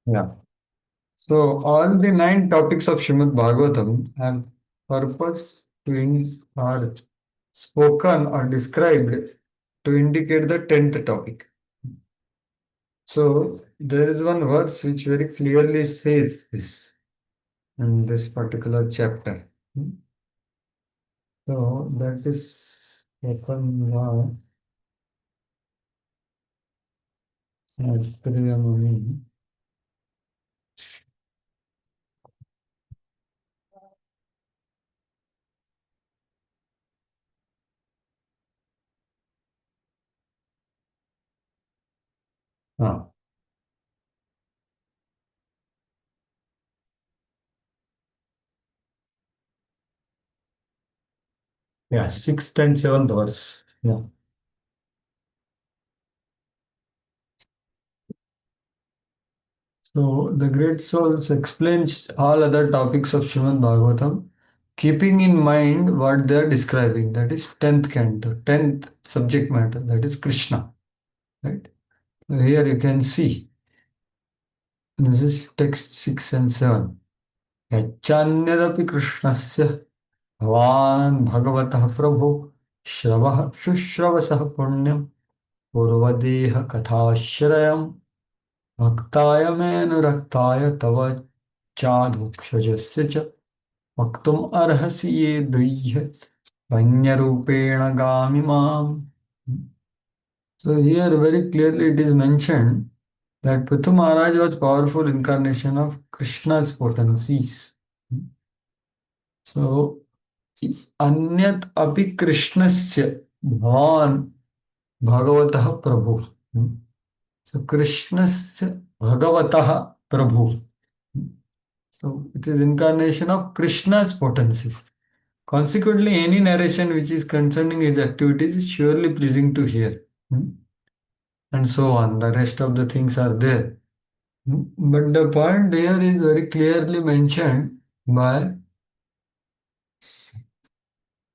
Yeah. So all the nine topics of Srimad Bhagavatam have purpose are spoken or described to indicate the 10th topic. So there is one verse which very clearly says this in this particular chapter. So that is spoken now at Priyamani. Ah, yeah, sixth and seventh verse. Yeah. So the great souls explains all other topics of Srimad Bhagavatam, keeping in mind what they are describing. That is 10th canto, 10th subject matter. That is Krishna. Right. So here you can see. This is text 6 and 7. यच्चान्यदपि कृष्णस्य भवान् भगवतः प्रभो श्रवः शुश्रवसः पुण्यं पूर्वदेह कथाश्रयम् भक्ताय मेऽनुरक्ताय तव चाधुक्षजस्य च वक्तुम् अर्हसि ये दुह्य वन्यरूपेण गामि माम्. So here very clearly it is mentioned that Prithu Maharaj was powerful incarnation of Krishna's potencies. So अन्यत् अपि कृष्णस्य भवान् भगवतः प्रभु. So कृष्णस्य भगवतः प्रभु. So it is incarnation of Krishna's potencies. Consequently, any narration which is concerning his activities is surely pleasing to hear. And so on. The rest of the things are there. But the point here is very clearly mentioned by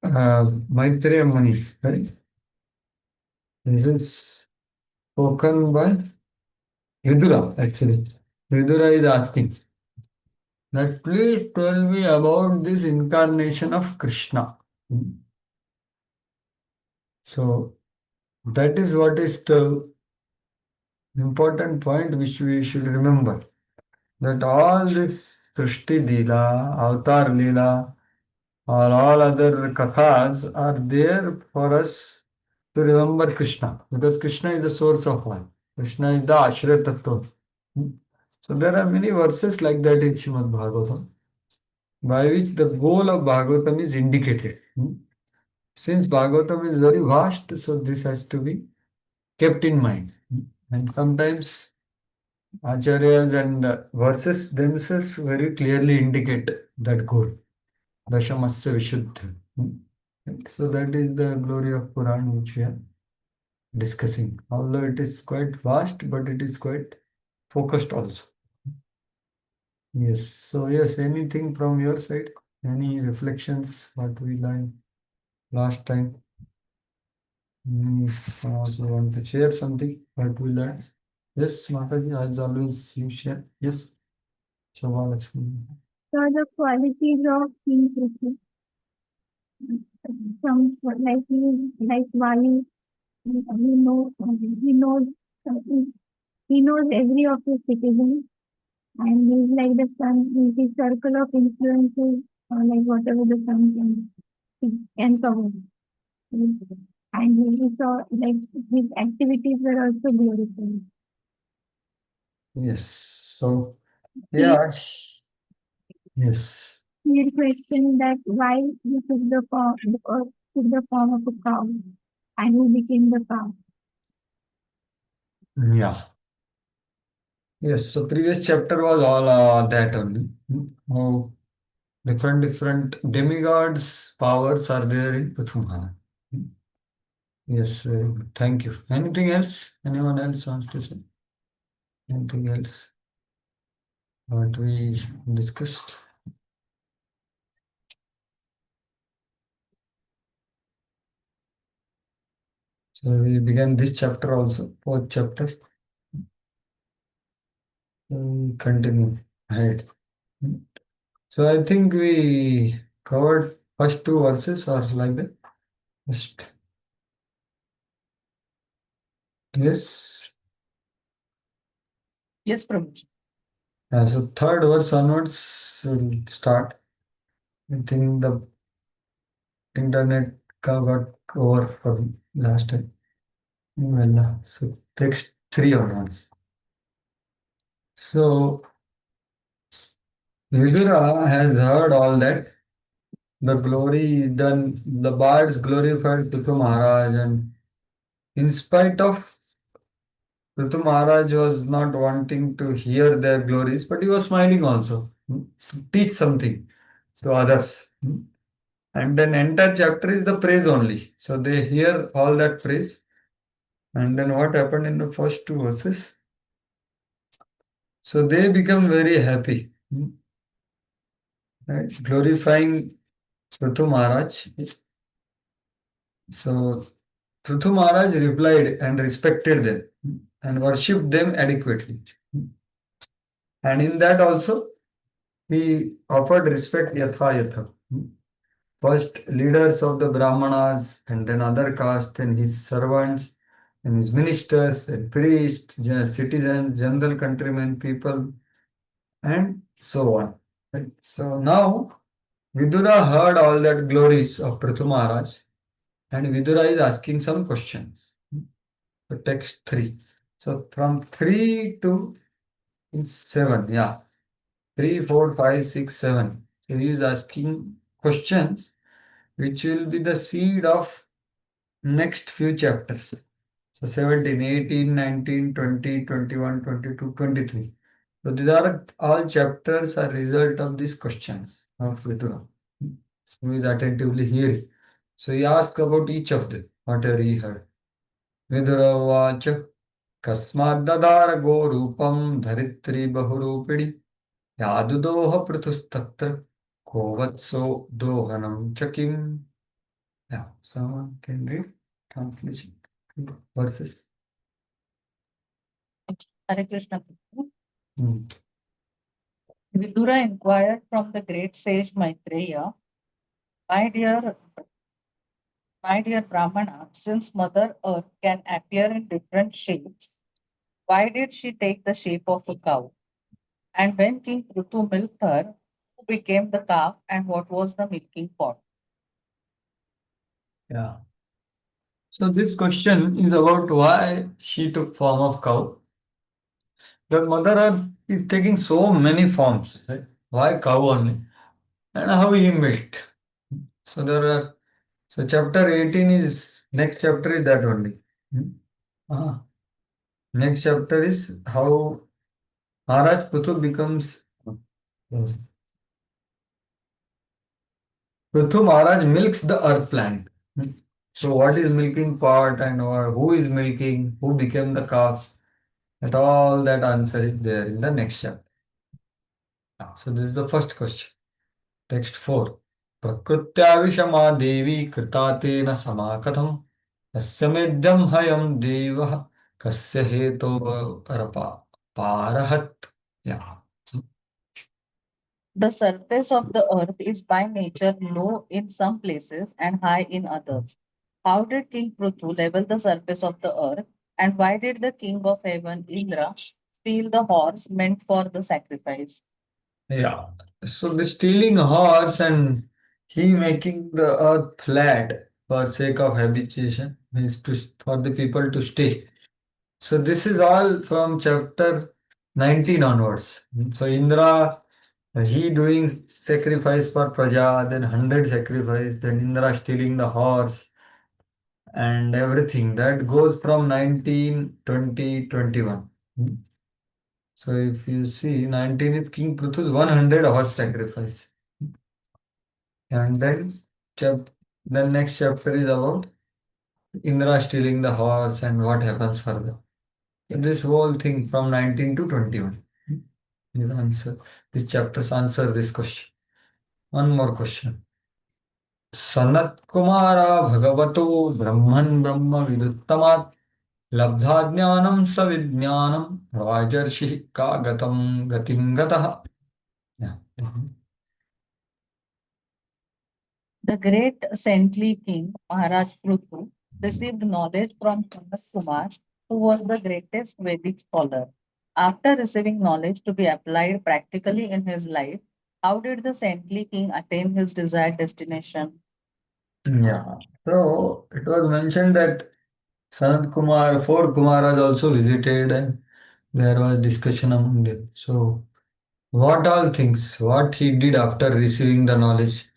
Maitreya Muni. Right? This is spoken by Vidura actually. Vidura is asking that please tell me about this incarnation of Krishna. So that is what is the important point which we should remember. That all this Srishti Leela, Avatar Leela, or all other kathas are there for us to remember Krishna, because Krishna is the source of all. Krishna is the Ashray Tattva. So there are many verses like that in Srimad Bhagavatam, by which the goal of Bhagavatam is indicated. Since Bhagavatam is very vast, so this has to be kept in mind. And sometimes Acharyas and verses themselves very clearly indicate that goal. Dashamasya Vishuddha. So that is the glory of Puran which we are discussing. Although it is quite vast, but it is quite focused also. Yes. So yes, anything from your side? Any reflections what we learned last time? If you want to share something what we learned? Yes, Mataji, as always you share. Yes, Shobha Lakshmi. So the qualities of things some like Vali, he knows he knows every of his citizens, and he's like the sun. His circle of influences, like whatever the sun can cover. And he saw like his activities were also glorified. Yes. So He yeah. Yes. he questioned that why he took the form of a cow, and who became the cow. Yeah. Yes. So previous chapter was all that only. How different demigods powers are there in Prathumana. Yes. Very good. Thank you. Anything else? Anyone else wants to say? Anything else? What we discussed? So we began this chapter also, fourth chapter. Continue ahead. So I think we covered first two verses or like that. Just yes. Yes, Prabhu. So third verse onwards will start. I think the internet got over for last time. Well, so text three onwards. So Vidura has heard all that. The glory done, the bards glorified Pitu Maharaj, and in spite of Ritu Maharaj was not wanting to hear their glories, but he was smiling also. To teach something to others. And then entire chapter is the praise only. So they hear all that praise. And then what happened in the first two verses? So they become very happy. Right? Glorifying Ritu Maharaj. So Prithu Maharaj replied and respected them and worshipped them adequately. And in that also, he offered respect yatha yatha. First, leaders of the Brahmanas, and then other castes, then his servants, and his ministers, and priests, citizens, general countrymen, people, and so on. Right? So now, Vidura heard all that glories of Prithu Maharaj, and Vidura is asking some questions. So text 3. So from 3 to 7, yeah. 3, 4, 5, 6, 7. So he is asking questions which will be the seed of next few chapters. So 17, 18, 19, 20, 21, 22, 23. So these are all chapters are result of these questions of Vidura, who is attentively hearing. So he asked about each of them, whatever he heard. Vidura vacha कस्माद्ददार गोरूपं धरित्री बहुरूपिणी यादुदोह पृथुस्तत्र को वत्सो दोहनं च किम्. Yeah, someone can read translation verses. It's Hare Krishna, Prabhu. Hmm. Vidura inquired from the great sage Maitreya, my dear, my dear Brahmana, since Mother Earth can appear in different shapes, why did she take the shape of a cow? And when King Prithu milked her, who became the calf and what was the milking pot? Yeah. So this question is about why she took form of cow. The mother Earth is taking so many forms, right? Why cow only? And how he milked. So there are so chapter 18 is next chapter is that only. Hmm? Ah. Next chapter is how Maharaj Prithu becomes Prithu Maharaj milks the earth plant. So what is milking part and who is milking, who became the calf, that all that answer is there in the next chapter. So this is the first question. Text 4. प्रकृत्या विषमा देवी कृता तेन समा कथम कस्य मेद्यम हयम देवः कस्य हेतो पारहत. Yeah. The surface of the earth is by nature low in some places and high in others. How did King Prithu level the surface of the earth? And why did the king of heaven, Indra, steal the horse meant for the sacrifice? Yeah. So the stealing horse and he making the earth flat for sake of habitation means to for the people to stay. So this is all from chapter 19 onwards. So Indra he doing sacrifice for Praja, then 100 sacrifice, then Indra stealing the horse and everything. That goes from 19, 20, 21. So if you see 19 is King Pruthu's 100 horse sacrifice. And then the next chapter is about Indra stealing the horse and what happens further. So this whole thing from 19 to 21 is answer. These chapters answer this question. One more question. सनत्कुमारा भगवतो ब्रह्मन् ब्रह्म विदुत्तमात् Labdha jnanam savidnyanam rajarshi ka gatam gatim gatah. Yeah. The great saintly king Maharaj Prithu received knowledge from Sanat Kumar, who was the greatest Vedic scholar. After receiving knowledge to be applied practically in his life, how did the saintly king attain his desired destination? Yeah. So it was mentioned that Sanat Kumar, four Kumaras also visited and there was discussion among them. So what all things, what he did after receiving the knowledge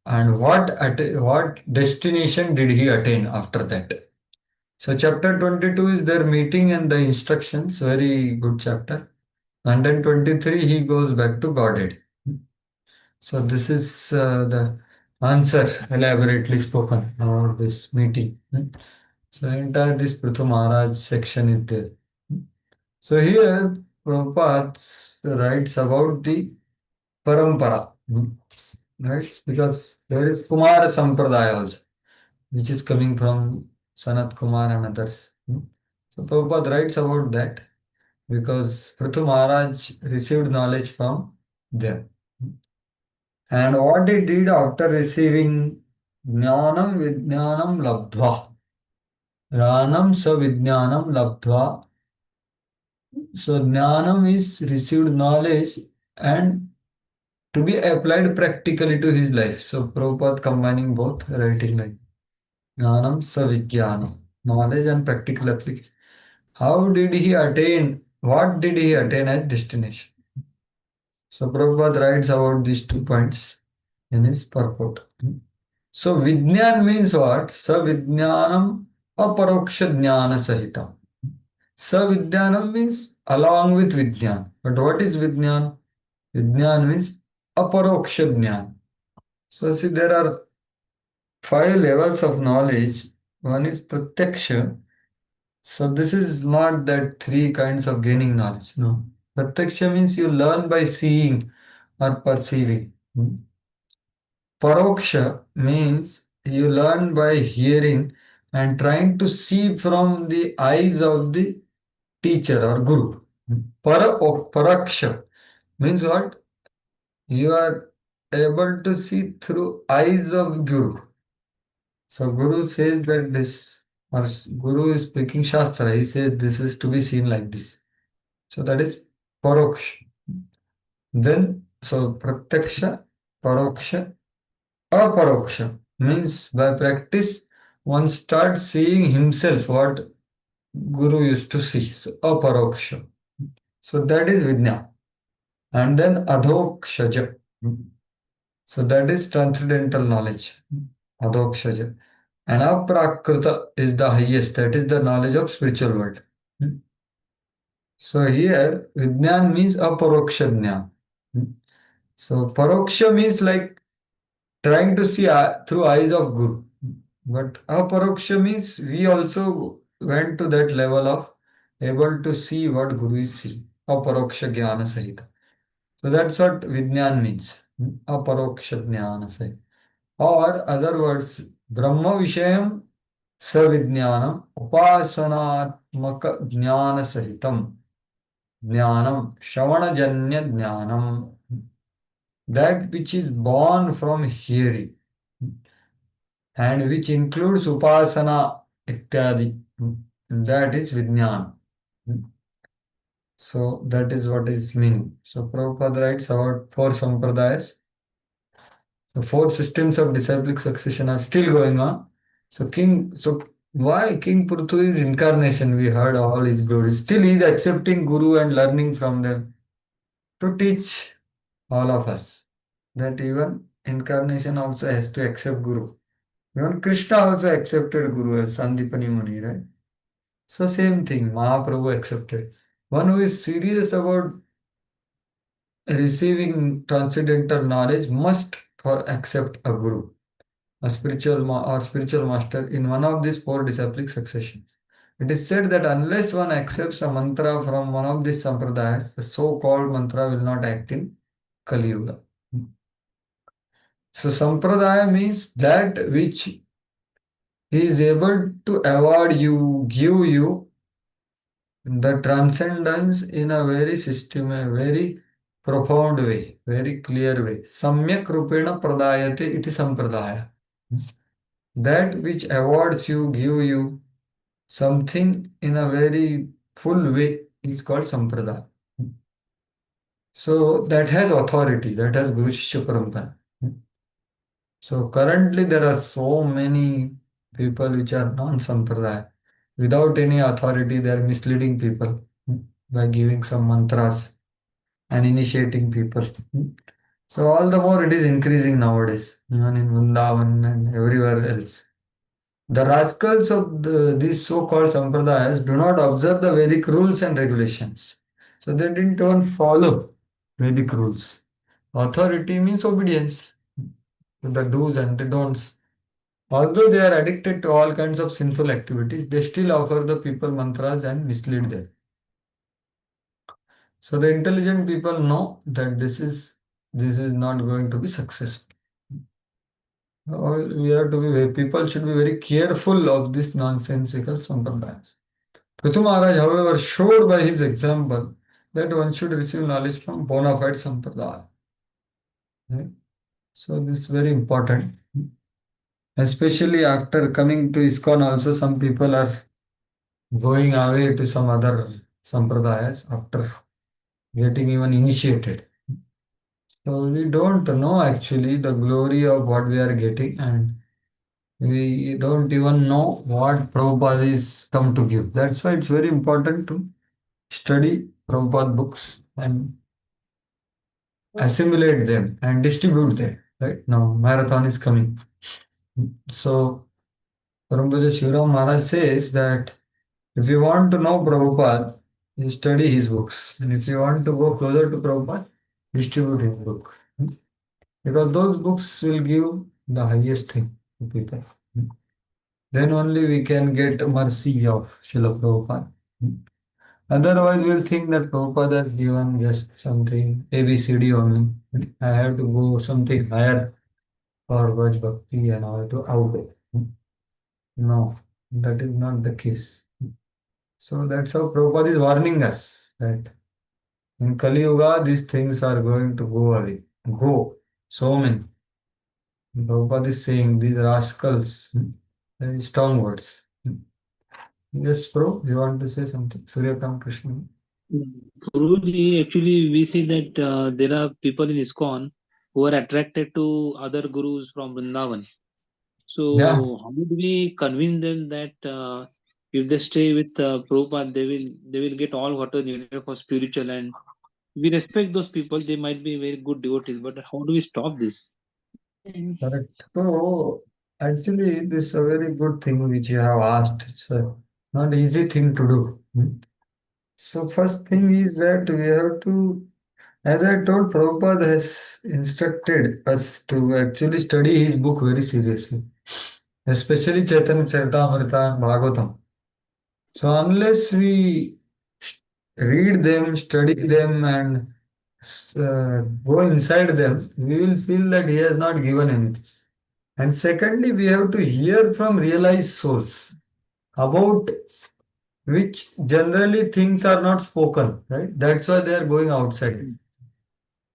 and what destination did he attain after that. So chapter 22 is their meeting and the instructions, very good chapter. And then 23 he goes back to Godhead. So this is the answer elaborately spoken about this meeting. So entire this Prithu Maharaj section is there. So here Prabhupada writes about the parampara, right? Because there is Kumara Sampradaya also, which is coming from Sanat Kumar and others. So Prabhupada writes about that because Prithu Maharaj received knowledge from them. And what he did after receiving Jnanam Vijnanam Labdhva. Ranam sa Vijnanam Labdhva. So Jnanam is received knowledge and to be applied practically to his life. So Prabhupada combining both writing like Jnanam sa Vijnanam. Knowledge and practical application. How did he attain? What did he attain as destination? So Prabhupada writes about these 2 points in his purport. So Vijnan means what? Savijnanam aparoksha jnana sahitam. Savijnanam means along with Vijnan. But what is Vijnan? Vijnan means aparoksha jnana. So see there are 5 levels of knowledge. One is pratyaksha. So this is not that 3 kinds of gaining knowledge. No. Pratyaksha means you learn by seeing or perceiving. Paroksha means you learn by hearing and trying to see from the eyes of the teacher or guru. Paraksha means what? You are able to see through eyes of guru. So guru says that this, or guru is speaking shastra. He says this is to be seen like this. So that is paroksha. Then so pratyaksha, paroksha, aparoksha means by practice one starts seeing himself what Guru used to see. So aparoksha. So that is Vijna. And then adhokshaja. So that is transcendental knowledge. Adhokshaja. And aprakrita is the highest. That is the knowledge of spiritual world. So here Vijnan means aparoksha jnana. So paroksha means like trying to see through eyes of Guru. But aparoksha means we also went to that level of able to see what Guru is seeing. Aparoksha jnana sahita. So that's what Vijnan means. Aparoksha jnana sahita. Or other words, Brahma Vishayam Savijnanam Upasanatmaka Jnana Sahitam Jnanam Shravanajanya Jnanam. That which is born from hearing and which includes upasana ityadi. That is Vijnana. So that is what is mean. So Prabhupada writes about 4 sampradayas. The 4 systems of disciplic succession are still going on. So why King Purthu is incarnation? We heard all his glories. Still he is accepting Guru and learning from them to teach all of us that even incarnation also has to accept Guru. Even Krishna also accepted Guru as Sandipani Muni, right? So same thing, Mahaprabhu accepted. One who is serious about receiving transcendental knowledge must accept a guru, a or spiritual master in one of these 4 disciplic successions. It is said that unless one accepts a mantra from one of these sampradayas, the so-called mantra will not act in Kali Yuga. So sampradaya means that which he is able to award you, give you the transcendence in a very system, a very profound way, very clear way. Samyak rupena pradayate iti sampradaya. That which awards you, give you something in a very full way is called sampradaya. So that has authority, that has Guru Shishya Parampara. So currently there are so many people which are non-sampradaya. Without any authority, they are misleading people by giving some mantras and initiating people. So all the more it is increasing nowadays, even in Vrindavan and everywhere else. The rascals of these so-called sampradayas do not observe the Vedic rules and regulations. So they didn't even follow Vedic rules. Authority means obedience to the do's and the don'ts. Although they are addicted to all kinds of sinful activities, they still offer the people mantras and mislead them. So the intelligent people know that this is not going to be successful. We have to be people should be very careful of this nonsensical sampradayas. Prithu Maharaj, however, showed by his example that one should receive knowledge from bona fide sampradaya. Right? So this is very important. Especially after coming to ISKCON also some people are going away to some other sampradayas after getting even initiated. So we don't know actually the glory of what we are getting, and we don't even know what Prabhupada is come to give. That's why it's very important to study Prabhupada books and assimilate them and distribute them. Right now, marathon is coming. So Parampuja Shivaram Maharaj says that if you want to know Prabhupada, you study his books. And if you want to go closer to Prabhupada, distribute his book. Because those books will give the highest thing to people. Then only we can get mercy of Srila Prabhupada. Otherwise, we'll think that Prabhupada has given just something ABCD only. I have to go something higher for Bhakti and all to outdo. No, that is not the case. So that's how Prabhupada is warning us that in Kali Yuga, these things are going to go away. Go. So many. Prabhupada is saying these rascals, very strong words. Yes, bro, you want to say something? Suryakant Krishna. Guruji, actually, we see that there are people in ISKCON who are attracted to other gurus from Vrindavan. Yeah, So, how do we convince them that if they stay with Prabhupada, they will get all what is needed for spiritual, and we respect those people. They might be very good devotees, but how do we stop this? correct. So actually, this is a very good thing which you have asked. It's a not easy thing to do. So first thing is that we have to, as I told, Prabhupada has instructed us to actually study his book very seriously, especially Chaitanya Charitamrita and Bhagavatam. So unless we read them, study them, and go inside them, we will feel that he has not given anything. And secondly, we have to hear from realized souls about which generally things are not spoken, right? That's why they are going outside.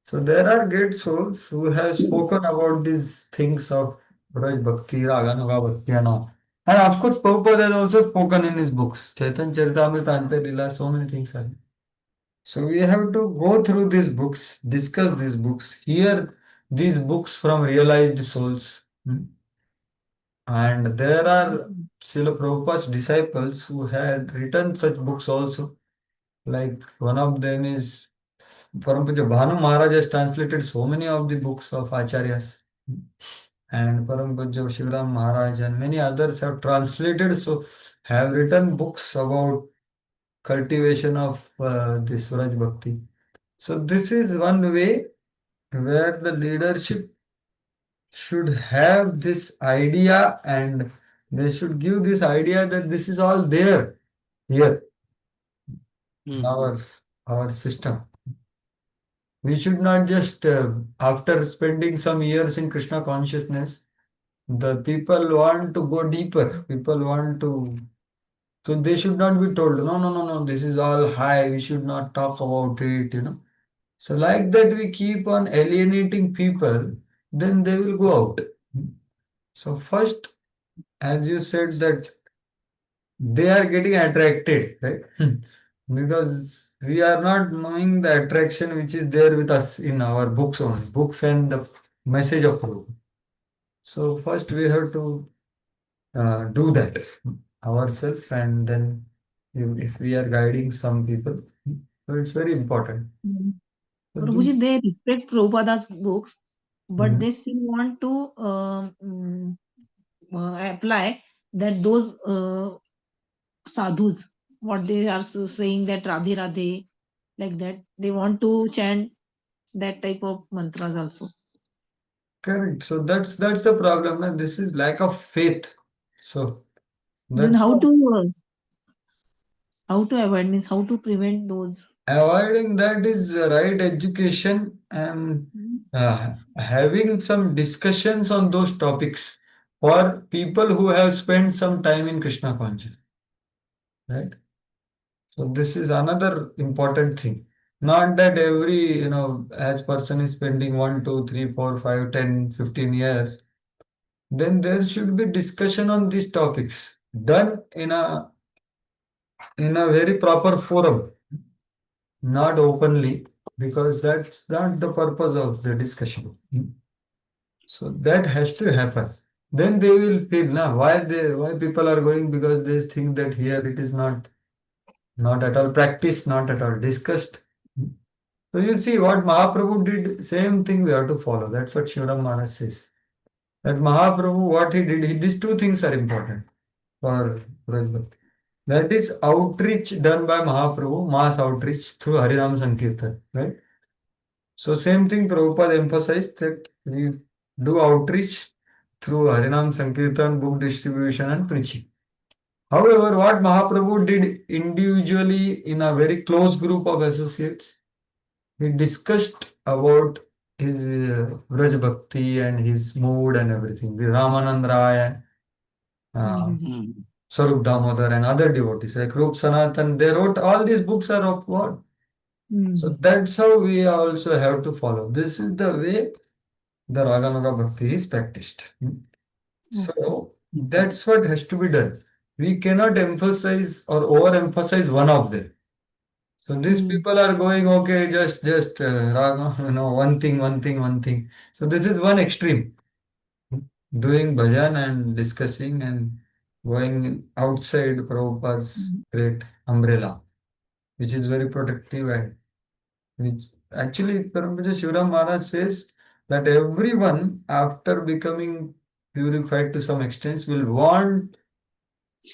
So there are great souls who have spoken about these things of Braj Bhakti, Raganuga Bhakti and all. And of course, Prabhupada has also spoken in his books. Chaitanya Charitamrita, Ante Lila, so many things are. So we have to go through these books, discuss these books, hear these books from realized souls. And there are Srila Prabhupada's disciples who had written such books also. Like one of them is Parampuja Bhanu Maharaj has translated so many of the books of Acharyas. And Parampuja Shivaram Maharaj and many others have translated, so have written books about cultivation of this Raj Bhakti. So this is one way where the leadership should have this idea and they should give this idea that this is all there here in Mhm. our system. We should not just after spending some years in Krishna consciousness, the people want to go deeper. People want to So they should not be told, no, no, no, no, this is all high, we should not talk about it, you know. So like that we keep on alienating people, then they will go out. So first, as you said that they are getting attracted, right? Because we are not knowing the attraction which is there with us in our books only, books and the message of Prabhu. So first we have to do that ourselves, and then if we are guiding some people, so it's very important. Mm. So Prabhuji, they respect Prabhupada's books, but Mhm. they still want to apply that those sadhus, what they are saying that Radhe Radhe, like that, they want to chant that type of mantras also. Correct. So that's the problem. And this is lack of faith. So Then that's what how to avoid means how to prevent those. avoiding that is right education and Mm. having some discussions on those topics for people who have spent some time in Krishna consciousness, right? So this is another important thing. Not that every, as person is spending 1, 2, 3, 4, 5, 10, 15 years, then there should be discussion on these topics done in a very proper forum, not openly, because that's not the purpose of the discussion. So that has to happen. Then they will feel now why people are going, because they think that here it is not at all practiced, not at all discussed. So you see what Mahaprabhu did, same thing we have to follow. That's what Shivram Maharaj says. That Mahaprabhu, what he did, these two things are important for Braj. That is outreach done by Mahaprabhu, mass outreach through Harinam Sankirtan, right? So same thing Prabhupada emphasized that we do outreach through Harinam Sankirtan, book distribution and preaching. However, what Mahaprabhu did individually in a very close group of associates, he discussed about his Vraj Bhakti and his mood and everything with Ramanand Rai and uh, Mhm. Mm. Sarup Damodar and other devotees like Rup Sanatan. They wrote all these books are of what? So Mhm. that's how we also have to follow. This is the way the Raganuga Bhakti is practiced. Okay. So that's what has to be done. We cannot emphasize or overemphasize one of them. So these Mm. people are going, okay, just raga, one thing. So this is one extreme. Doing bhajan and discussing and going outside Prabhupada's Mm. great umbrella, which is very protective and which actually Paramahansa Shivaram Maharaj says that everyone after becoming purified to some extent will want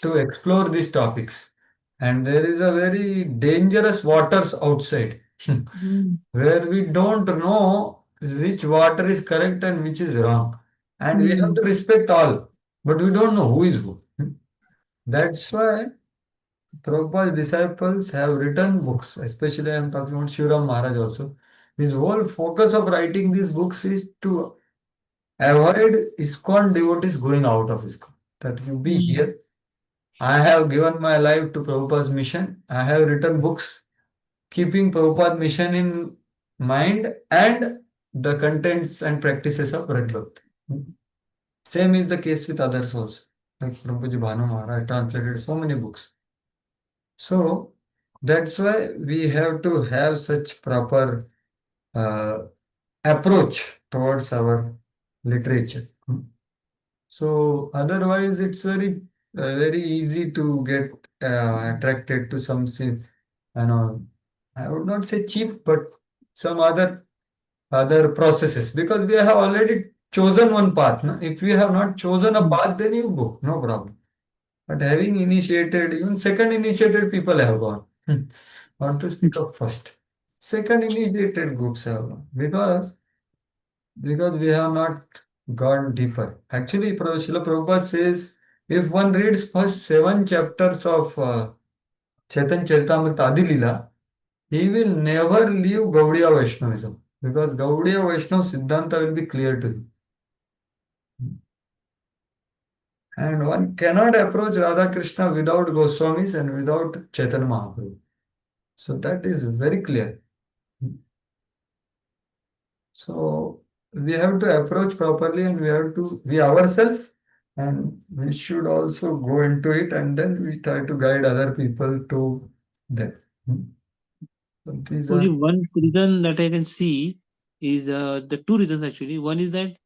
to explore these topics. And there is a very dangerous waters outside Mm. where we don't know which water is correct and which is wrong. And we have Mm. to respect all, but we don't know who is who. That's why Prabhupada's disciples have written books, especially I am talking about Shivaram Maharaj also. His whole focus of writing these books is to avoid ISKCON devotees going out of ISKCON. That you be Mm. here. I have given my life to Prabhupada's mission. I have written books keeping Prabhupada's mission in mind and the contents and practices of Bhakti. Same is the case with others also. Like Prabhuji Bhanu Maharaj translated so many books. So that's why we have to have such proper uh, approach towards our literature. So otherwise, it's very easy to get attracted to some, I would not say cheap, but some other processes because we have already chosen one path. No? If we have not chosen a Mm. path, then you go, no problem. But having initiated, even second initiated people have gone. Want to speak of first. Second initiated groups have gone because we have not gone deeper. Actually, Srila Prabhupada says if one reads first 7 chapters of Chaitanya Charitamrita Adi Leela, he will never leave Gaudiya Vaishnavism because Gaudiya Vaishnava Siddhanta will be clear to him. And one cannot approach Radha Krishna without Goswamis and without Chaitanya Mahaprabhu. So that is very clear. So we have to approach properly and we have to be ourselves and we should also go into it and then we try to guide other people to that. So these are Only one reason that I can see is the two reasons actually. One is that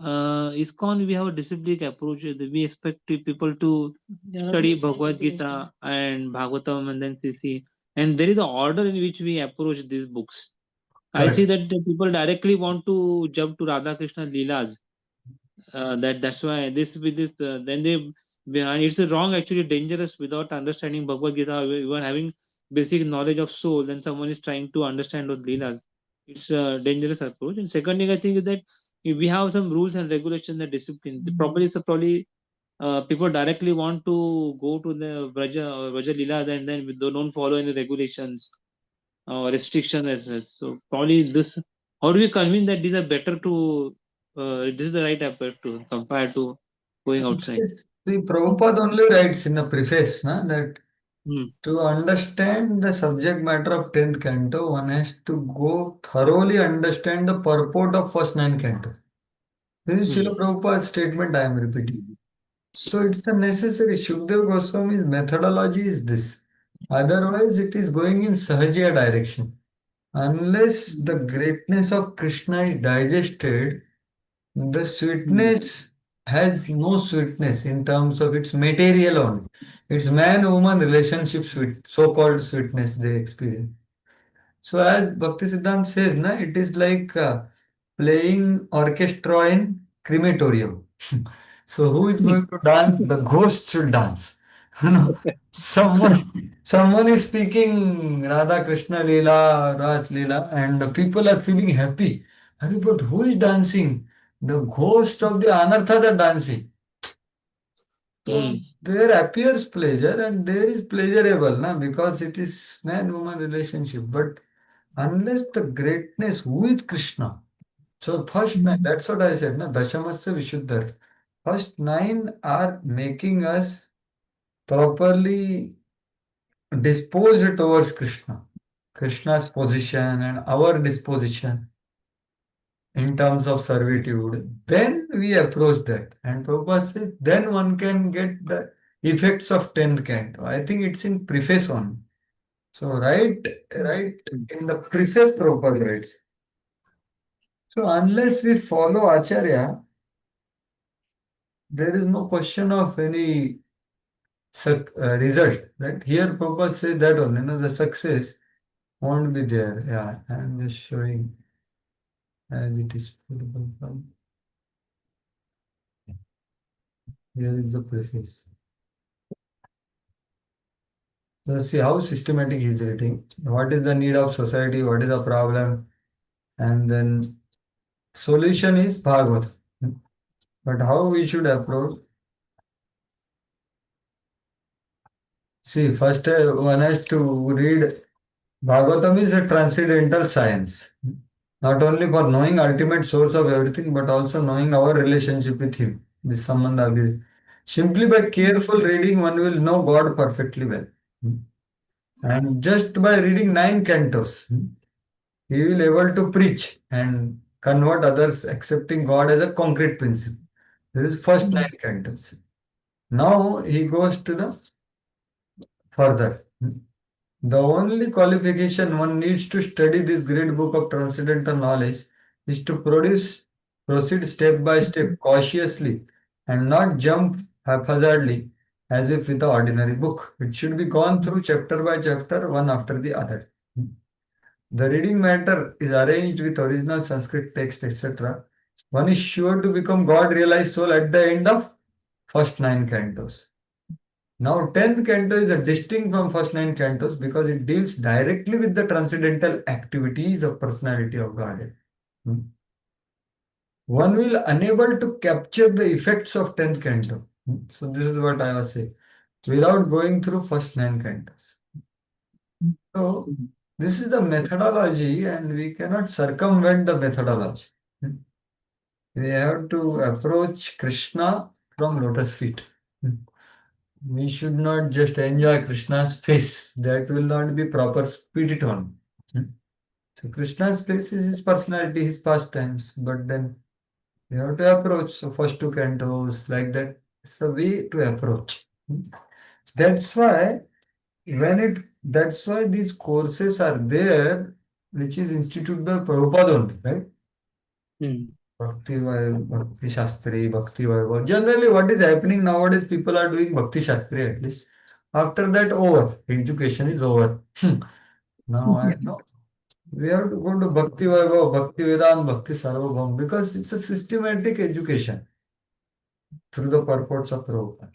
ISKCON we have a disciplined approach. We expect people to study Bhagavad Gita and Bhagavatam and then CC. And there is an order in which we approach these books. I see correct. that the people directly want to jump to Radha Krishna Leelas. That's why this with this then they behind it's wrong actually dangerous without understanding Bhagavad Gita even having basic knowledge of soul then someone is trying to understand those leelas. It's a dangerous approach. And second thing I think is that if we have some rules and regulations and discipline the probably is probably people directly want to go to the Vraja Leela and then they don't follow any regulations or restrictions as well. So probably this, how do we convince that these are better to, this is the right approach to compare to going outside? The Prabhupada only writes in the preface that Hmm. to understand the subject matter of 10th canto, one has to go thoroughly understand the purport of first 9 cantos. This is Hmm. Srila Prabhupada's statement I am repeating. So it's a necessary. Shukdev Goswami's methodology is this. Otherwise, it is going in Sahajiya direction. Unless the greatness of Krishna is digested, the Hmm. sweetness has no sweetness in terms of its material only. It's man-woman relationship sweet, so-called sweetness they experience. So as Bhakti Siddhanta says, it is like playing orchestra in crematorium. So who is going to dance? The ghost should dance. You know, someone is speaking Radha Krishna Leela, Raj Leela, and the people are feeling happy. But who is dancing? The ghost of the anarthas are dancing. So Hmm. there appears pleasure and there is pleasurable, because it is man-woman relationship. But unless the greatness, who is Krishna? So first 9, that's what I said, Dashamasya Vishuddharth. First 9 are making us properly disposed towards Krishna. Krishna's position and our disposition in terms of servitude. Then we approach that. And Prabhupada says, then one can get the effects of 10th canto. I think it's in preface on. So right in the preface Prabhupada writes. So unless we follow Acharya, there is no question of any result, right? Here Prabhupada says that only, the success won't be there. Yeah, I'm just showing as it is suitable from here is the preface. So see how systematic he's writing. What is the need of society? What is the problem? And then solution is Bhagavad. But how we should approach? See, first one has to read Bhagavatam is a transcendental science. Not only for knowing ultimate source of everything, but also knowing our relationship with Him. This Sambandha. Simply by careful reading, one will know God perfectly well. And just by reading 9 cantos, he will able to preach and convert others, accepting God as a concrete principle. This is first 9 cantos. Now he goes to the further. The only qualification one needs to study this great book of transcendental knowledge is to proceed step by step, cautiously, and not jump haphazardly as if with the ordinary book. It should be gone through chapter by chapter, one after the other. The reading matter is arranged with original Sanskrit text, etc. One is sure to become God realized soul at the end of first 9 cantos. Now, 10th canto is a distinct from first 9 cantos because it deals directly with the transcendental activities of personality of Godhead. One will unable to capture the effects of 10th canto. So this is what I was saying. Without going through first 9 cantos. So this is the methodology and we cannot circumvent the methodology. We have to approach Krishna from lotus feet. We should not just enjoy Krishna's face. That will not be proper spirit one. So Krishna's face is his personality, his pastimes, but then you have to approach. So first two cantos, like that. It's the way to approach. That's why that's why these courses are there, which is instituted by Prabhupada only, right? Hmm. Bhakti Vaibhav, Bhakti Shastri, Bhakti Vaibhav. Generally, what is happening nowadays, people are doing Bhakti Shastri at least. After that, over. Education is over. Now, no. We have to go to Bhakti Vaibhav, Bhakti Vedant, Bhakti Sarvabhaum because it's a systematic education through the purports of Prabhupada.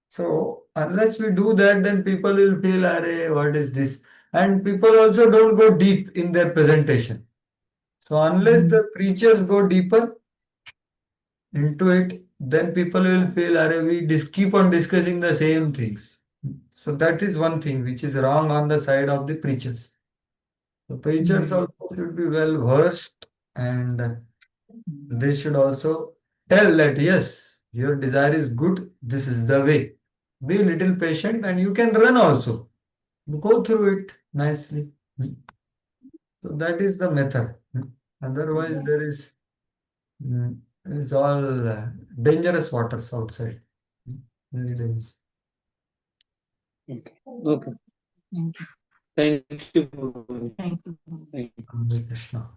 So, unless we do that, then people will feel, Arey, what is this? And people also don't go deep in their presentation. So, unless the preachers go deeper into it, then people will feel, Arey, we keep on discussing the same things. So, that is one thing which is wrong on the side of the preachers. The preachers also should be well versed and they should also tell that yes, your desire is good, this is the way. Be a little patient and you can run also. Go through it nicely. So that is the method. Otherwise, there is it's all dangerous waters outside. Very dangerous. Okay. Okay. Thank Thank you. Prabhuji. Thank you. Thank you. Hare Krishna.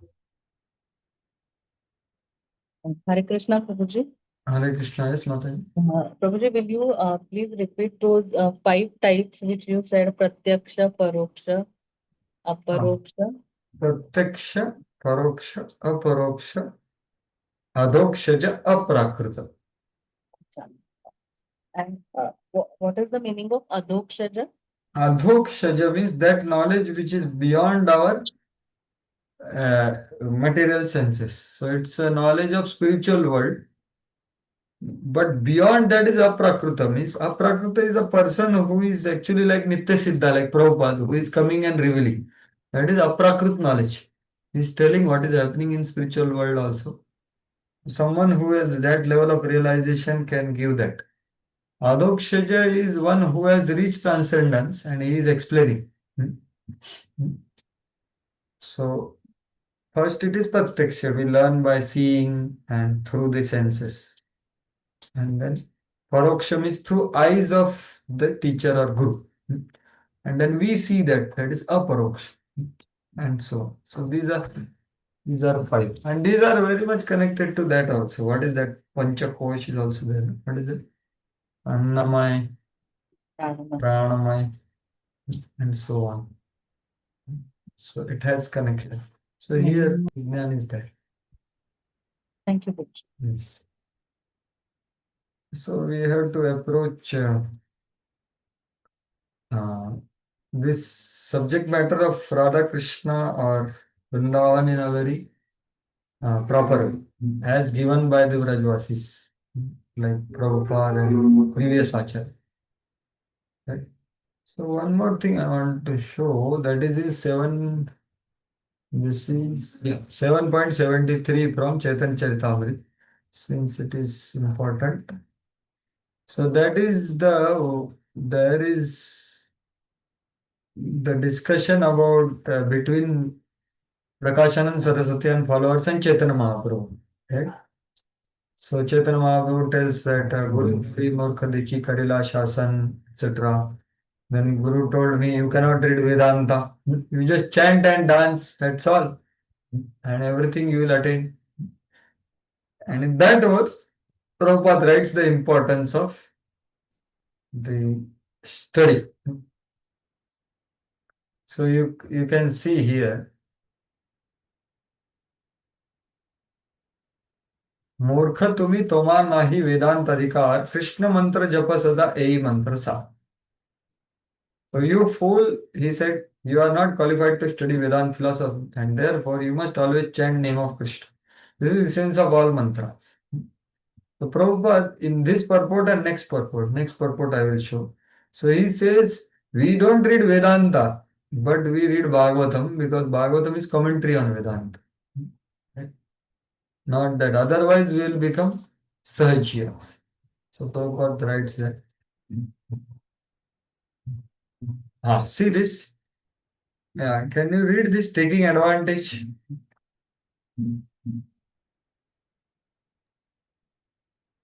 Hare Krishna, Prabhuji. Hare Krishna, yes, Mataji. Prabhuji, will you please repeat those 5 types which you said: Pratyaksha, Paroksha, Aparoksha, Pratyaksha, Paroksha, Aparoksha, Adhokshaja, Aprakrita. and what is the meaning of Adhokshaja? Adhokshaja means that knowledge which is beyond our material senses. So it's a knowledge of spiritual world. But beyond that is aprakruta. Means aprakruta is a person who is actually like Nitya Siddha, like Prabhupada, who is coming and revealing. That is aprakrut knowledge. He is telling what is happening in spiritual world also. Someone who has that level of realization can give that. Adhokshaja is one who has reached transcendence and he is explaining. So first it is pratyaksha. We learn by seeing and through the senses. And then paroksha is through eyes of the teacher or guru. And then we see that is aparoksha. And so on. So these are 5. And these are very much connected to that also. What is that? Panchakosh is also there. What is it? Annamay, Pranamaya. Pranamay, and so on. So it has connection. So here Vijnan is there. Thank you, Prabhuji. Yes. So we have to approach this subject matter of Radha Krishna or Vrindavan in a very proper way, as given by the Vrajvasis, like Prabhupada and previous Acharya. Right? So one more thing I want to show, that is in 7, this is 7.73 from Chaitanya Charitamrita, since it is important. So that is there is the discussion about between Prakashanand Saraswati and followers and Chaitanya Mahaprabhu. Right? So Chaitanya Mahaprabhu tells that Guru Sri Murkha Dikhi Karila Shasan, etc. Then Guru told me, you cannot read Vedanta. You just chant and dance, that's all. And everything you will attain. And in that oath, Prabhupada writes the importance of the study. So you can see here, मूर्ख तुम्ही तोमा नाही वेदांत अधिकार कृष्ण मंत्र जप सदा एई मंत्र सा. So you fool, he said, you are not qualified to study Vedanta philosophy and therefore you must always chant name of Krishna. This is the sense of all mantras. So Prabhupada in this purport and next purport I will show. So he says, we don't read Vedanta, but we read Bhagavatam because Bhagavatam is commentary on Vedanta. Right? Not that, otherwise we will become Sahajiyas. So Prabhupada writes that. See this? Yeah, can you read this taking advantage?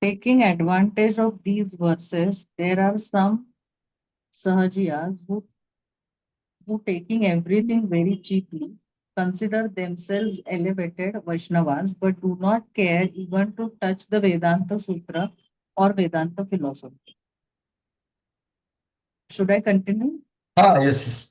Taking advantage of these verses, there are some Sahajiyas who taking everything very cheaply, consider themselves elevated Vaishnavas, but do not care even to touch the Vedanta Sutra or Vedanta philosophy. Should I continue? Yes, yes.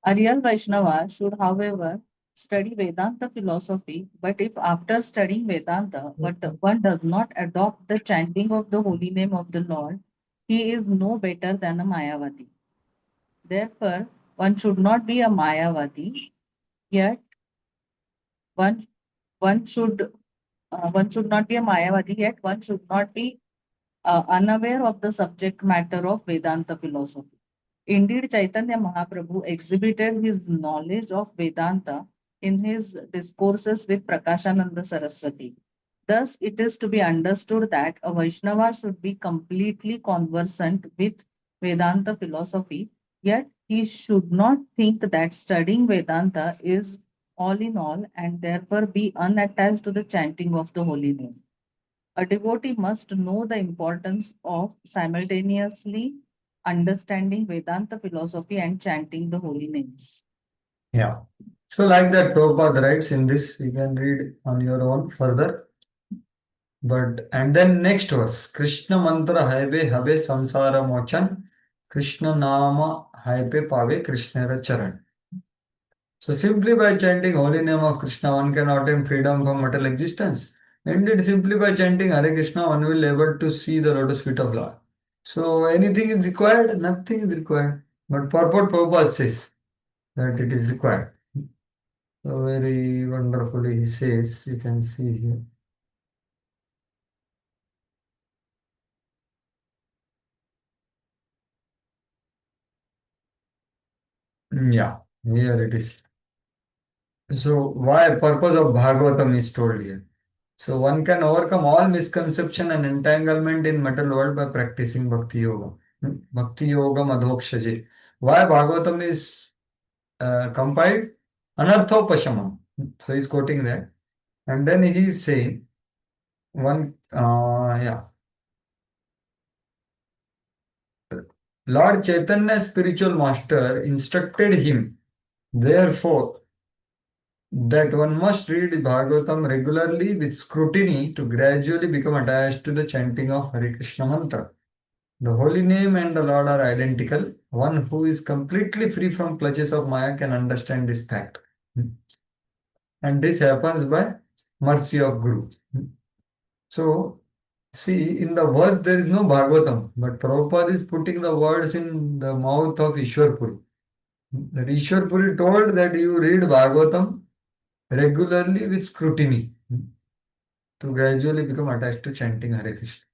A real Vaishnava should, however, study Vedanta philosophy, but if after studying Vedanta, but one does not adopt the chanting of the holy name of the Lord, he is no better than a Mayavadi. Therefore, one should not be a Mayavadi, yet one one should not be a Mayavadi, yet one should not be unaware of the subject matter of Vedanta philosophy. Indeed, Chaitanya Mahaprabhu exhibited his knowledge of Vedanta in his discourses with Prakashananda Saraswati. Thus, it is to be understood that a Vaishnava should be completely conversant with Vedanta philosophy, yet he should not think that studying Vedanta is all in all and therefore be unattached to the chanting of the holy name. A devotee must know the importance of simultaneously understanding Vedanta philosophy and chanting the holy names. Yeah. So like that Prabhupada writes in this, you can read on your own further. But and then next verse, Krishna mantra haibe habe samsara mochan, Krishna nama haibe pave Krishna charan. So simply by chanting holy name of Krishna, one can attain freedom from material existence. Indeed, simply by chanting Hare Krishna, one will able to see the lotus feet of Lord. So anything is required? Nothing is required. But purport Prabhupada says that it is required. So very wonderfully he says, you can see here. Yeah, here it is. So why purpose of Bhagavatam is told here. So one can overcome all misconception and entanglement in material world by practicing Bhakti Yoga. Bhakti Yoga Madhokshaje. Why Bhagavatam is compiled? Anarthopashamam. So he's quoting that. And then he is saying, Lord Chaitanya, spiritual master, instructed him, therefore, that one must read Bhagavatam regularly with scrutiny to gradually become attached to the chanting of Hare Krishna mantra. The holy name and the Lord are identical. One who is completely free from clutches of Maya can understand this fact. And this happens by mercy of Guru. So, see, in the verse there is no Bhagavatam, but Prabhupada is putting the words in the mouth of Ishwar Puri. That Ishwar Puri told that you read Bhagavatam regularly with scrutiny to gradually become attached to chanting Hare Krishna.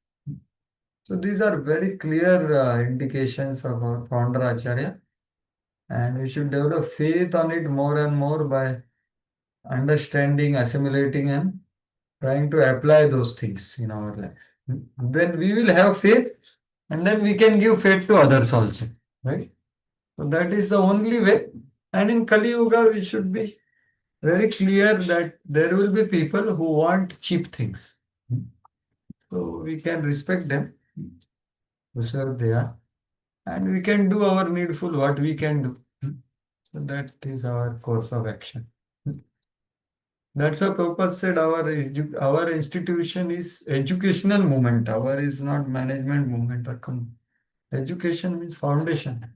So these are very clear indications of our founder Acharya, and we should develop faith on it more and more by understanding, assimilating, and trying to apply those things in our life. Then we will have faith, and then we can give faith to others also, right? So that is the only way. And in Kali Yuga, we should be very clear that there will be people who want cheap things. So we can respect them, whoever they are, and we can do our needful what we can do. So that is our course of action. That's why Prabhupada said our institution is educational movement. Our is not management movement. Education means foundation.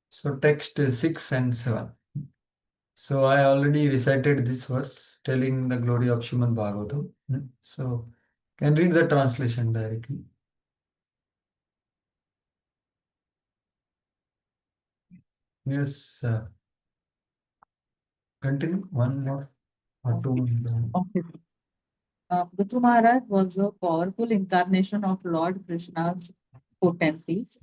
So text 6 and 7. So I already recited this verse telling the glory of Srimad Bhagavatam. So can read the translation directly. Yes, continue. One more or two more. Okay. Prithu Maharaj was a powerful incarnation of Lord Krishna's potencies.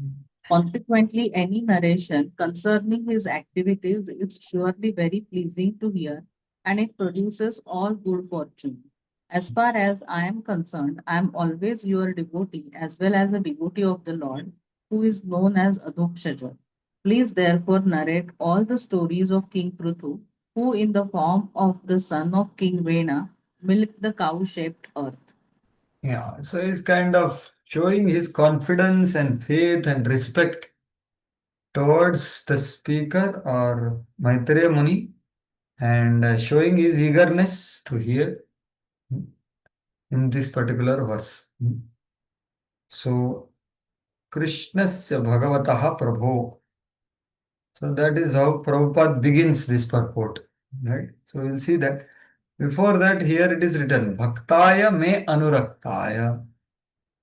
Consequently, any narration concerning his activities is surely very pleasing to hear and it produces all good fortune. As far as I am concerned, I am always your devotee as well as a devotee of the Lord, who is known as Adhokshaja. Please therefore narrate all the stories of King Prithu, who in the form of the son of King Vena milked the cow-shaped earth. Yeah, so he's kind of showing his confidence and faith and respect towards the speaker or Maitreya Muni, and showing his eagerness to hear in this particular verse. So, Krishnasya Bhagavataha Prabho. So that is how Prabhupada begins this purport, right? So we'll see that. Before that, here it is written, Bhaktaya me anuraktaya,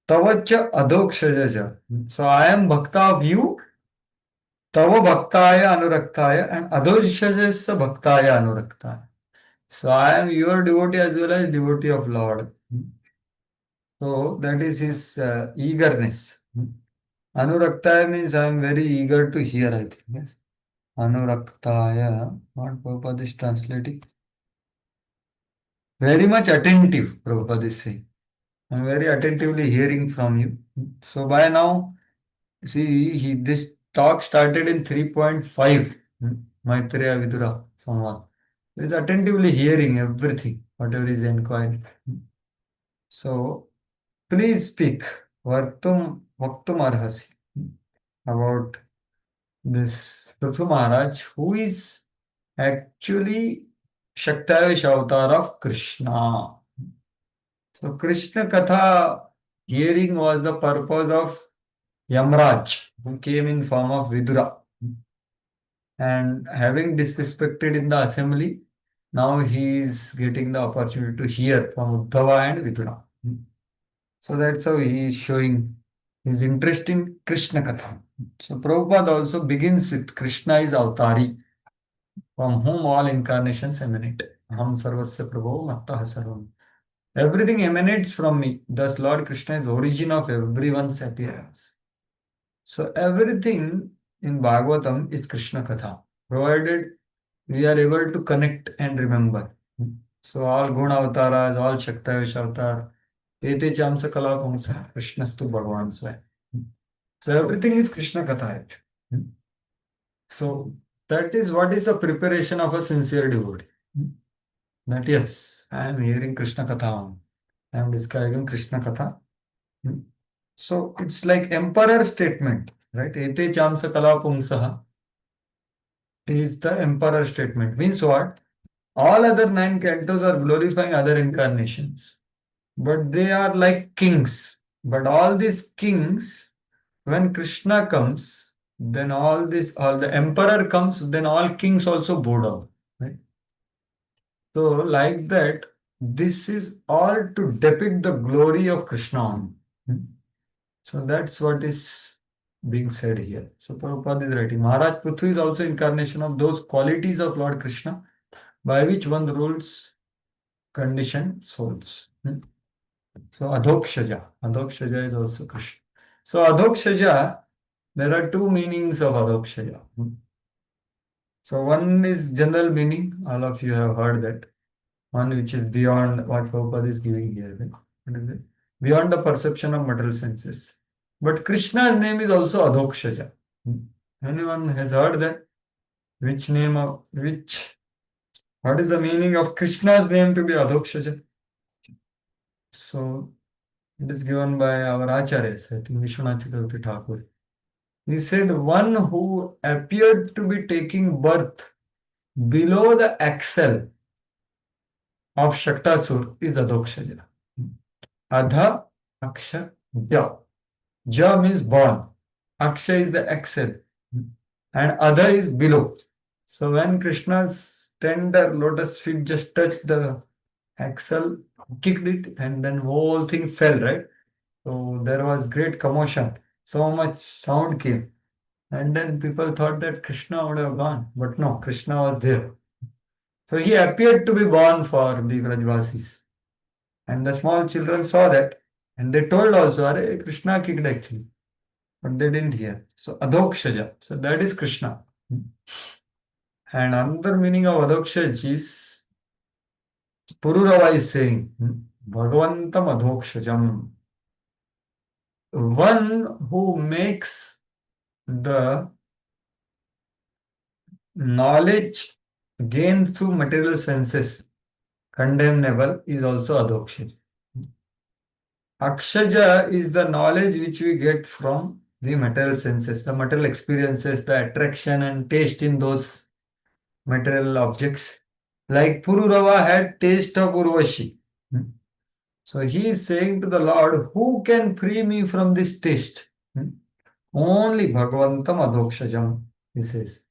tavacha adhokshajaja. So I am Bhakta of you, tava Bhaktaya anuraktaya, and adhokshajasya Bhaktaya anuraktaya. So I am your devotee as well as devotee of Lord. So that is his eagerness. Anuraktaya means I am very eager to hear, I think. Yes. Anuraktaya, what Prabhupada is translating? Very much attentive, Prabhupada is saying. I'm very attentively hearing from you. So by now, see, this talk started in 3.5, Maitreya Vidura Samvad. He is attentively hearing everything, whatever is inquired. So please speak. Vaktum arhasi. About this Prithu Maharaj, who is actually Shaktavish avatar of Krishna. So Krishna Katha hearing was the purpose of Yamraj, who came in form of Vidura. And having disrespected in the assembly, now he is getting the opportunity to hear from Uddhava and Vidura. So that's how he is showing his interest in Krishna Katha. So Prabhupada also begins with Krishna is Avatari, from whom all incarnations emanate. Aham sarvasya prabho mattah sarvam. Everything emanates from me. Thus, Lord Krishna is the origin of everyone's appearance. So, everything in Bhagavatam is Krishna Katha, provided we are able to connect and remember. So, all Guna avatars, all Shaktavish avatar, Ete Chamsa Kala Pumsa, Krishnastu Bhagavan Swai. So, everything is Krishna Katha. So, that is what is the preparation of a sincere devotee. That yes, I am hearing Krishna Katha. I am describing Krishna Katha. So it's like emperor statement, right? Ete chamsa kala pumsaha is the emperor statement. Means what? All other nine cantos are glorifying other incarnations, but they are like kings. But all these kings, when Krishna comes, then all the emperor comes, then all kings also bow down, right? So, like that, this is all to depict the glory of Krishna only. So, that's what is being said here. So, Prabhupada is writing Maharaj Prithu is also incarnation of those qualities of Lord Krishna by which one rules conditioned souls. So, Adhokshaja is also Krishna. So, Adhokshaja, there are two meanings of Adhokshaja. So, one is general meaning, all of you have heard that. One which is beyond what Prabhupada is giving here. Right? What is it? Beyond the perception of material senses. But Krishna's name is also Adhokshaja. Anyone has heard that? What is the meaning of Krishna's name to be Adhokshaja? So, it is given by our Acharyas, I think Vishwanath Chakravarti Thakur. He said, one who appeared to be taking birth below the axle of Shaktasur is Adhokshaja. Adha Aksha Ja. Ja means born. Aksha is the axle. And Adha is below. So when Krishna's tender lotus feet just touched the axle, kicked it, and then whole thing fell, right? So there was great commotion. So much sound came. And then people thought that Krishna would have gone. But no, Krishna was there. So he appeared to be born for the Vrajvasis. And the small children saw that. And they told also, Are Krishna kicked actually. But they didn't hear. So Adhokshaja. So that is Krishna. And another meaning of Adhokshaja is Pururava is saying, Bhagavantam adhokshajam. One who makes the knowledge gained through material senses condemnable is also adhokshaja. Akshaja is the knowledge which we get from the material senses, the material experiences, the attraction and taste in those material objects. Like Pururava had taste of Urvashi. So he is saying to the Lord, who can free me from this taste? Only Bhagavantam Adhokshajam, he says.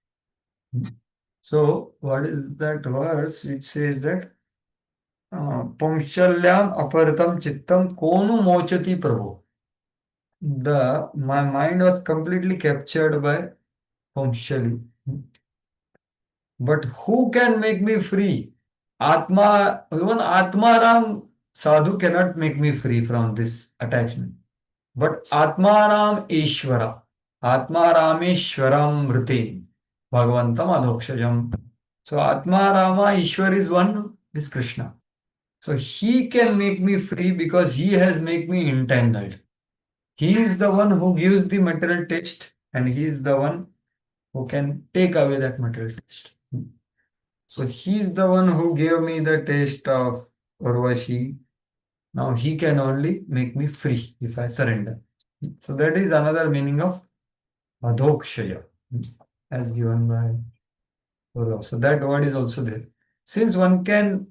So what is that verse? It says that Pamshalyam aparitam chittam konu mochati prabhu. My mind was completely captured by Pamshali. But who can make me free? Atma, even Atmaram sadhu cannot make me free from this attachment. But Atmaram Ishvara, Atmarameshwaram Mriti, Bhagavantam Adhokshajam. So Atmarama Ishwar is one, is Krishna. So he can make me free because he has made me entangled. He is the one who gives the material taste and he is the one who can take away that material taste. So he is the one who gave me the taste of Urvashi. Now he can only make me free if I surrender. So that is another meaning of Adhokshaya as given by Purva. So that word is also there. Since one can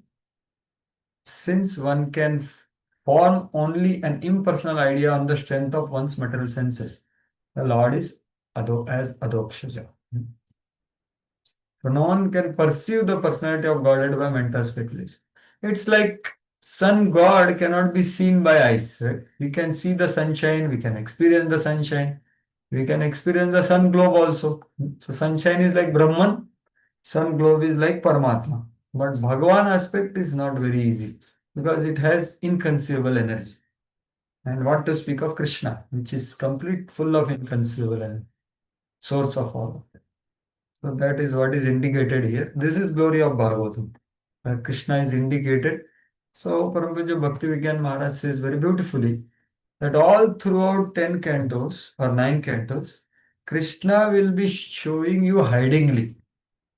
form only an impersonal idea on the strength of one's material senses, the Lord is as Adhokshaja. So no one can perceive the personality of Godhead by mental speculation. It's like sun god cannot be seen by eyes, right? We can see the sunshine, we can experience the sunshine, we can experience the sun globe also. So sunshine is like Brahman, sun globe is like Paramatma. But Bhagavan aspect is not very easy because it has inconceivable energy. And what to speak of Krishna, which is complete full of inconceivable energy, source of all. So that is what is indicated here. This is glory of Bhagavatam, where Krishna is indicated. So Paramapuja Bhakti Vigyan Maharaj says very beautifully that all throughout 10 cantos or 9 cantos, Krishna will be showing you hidingly.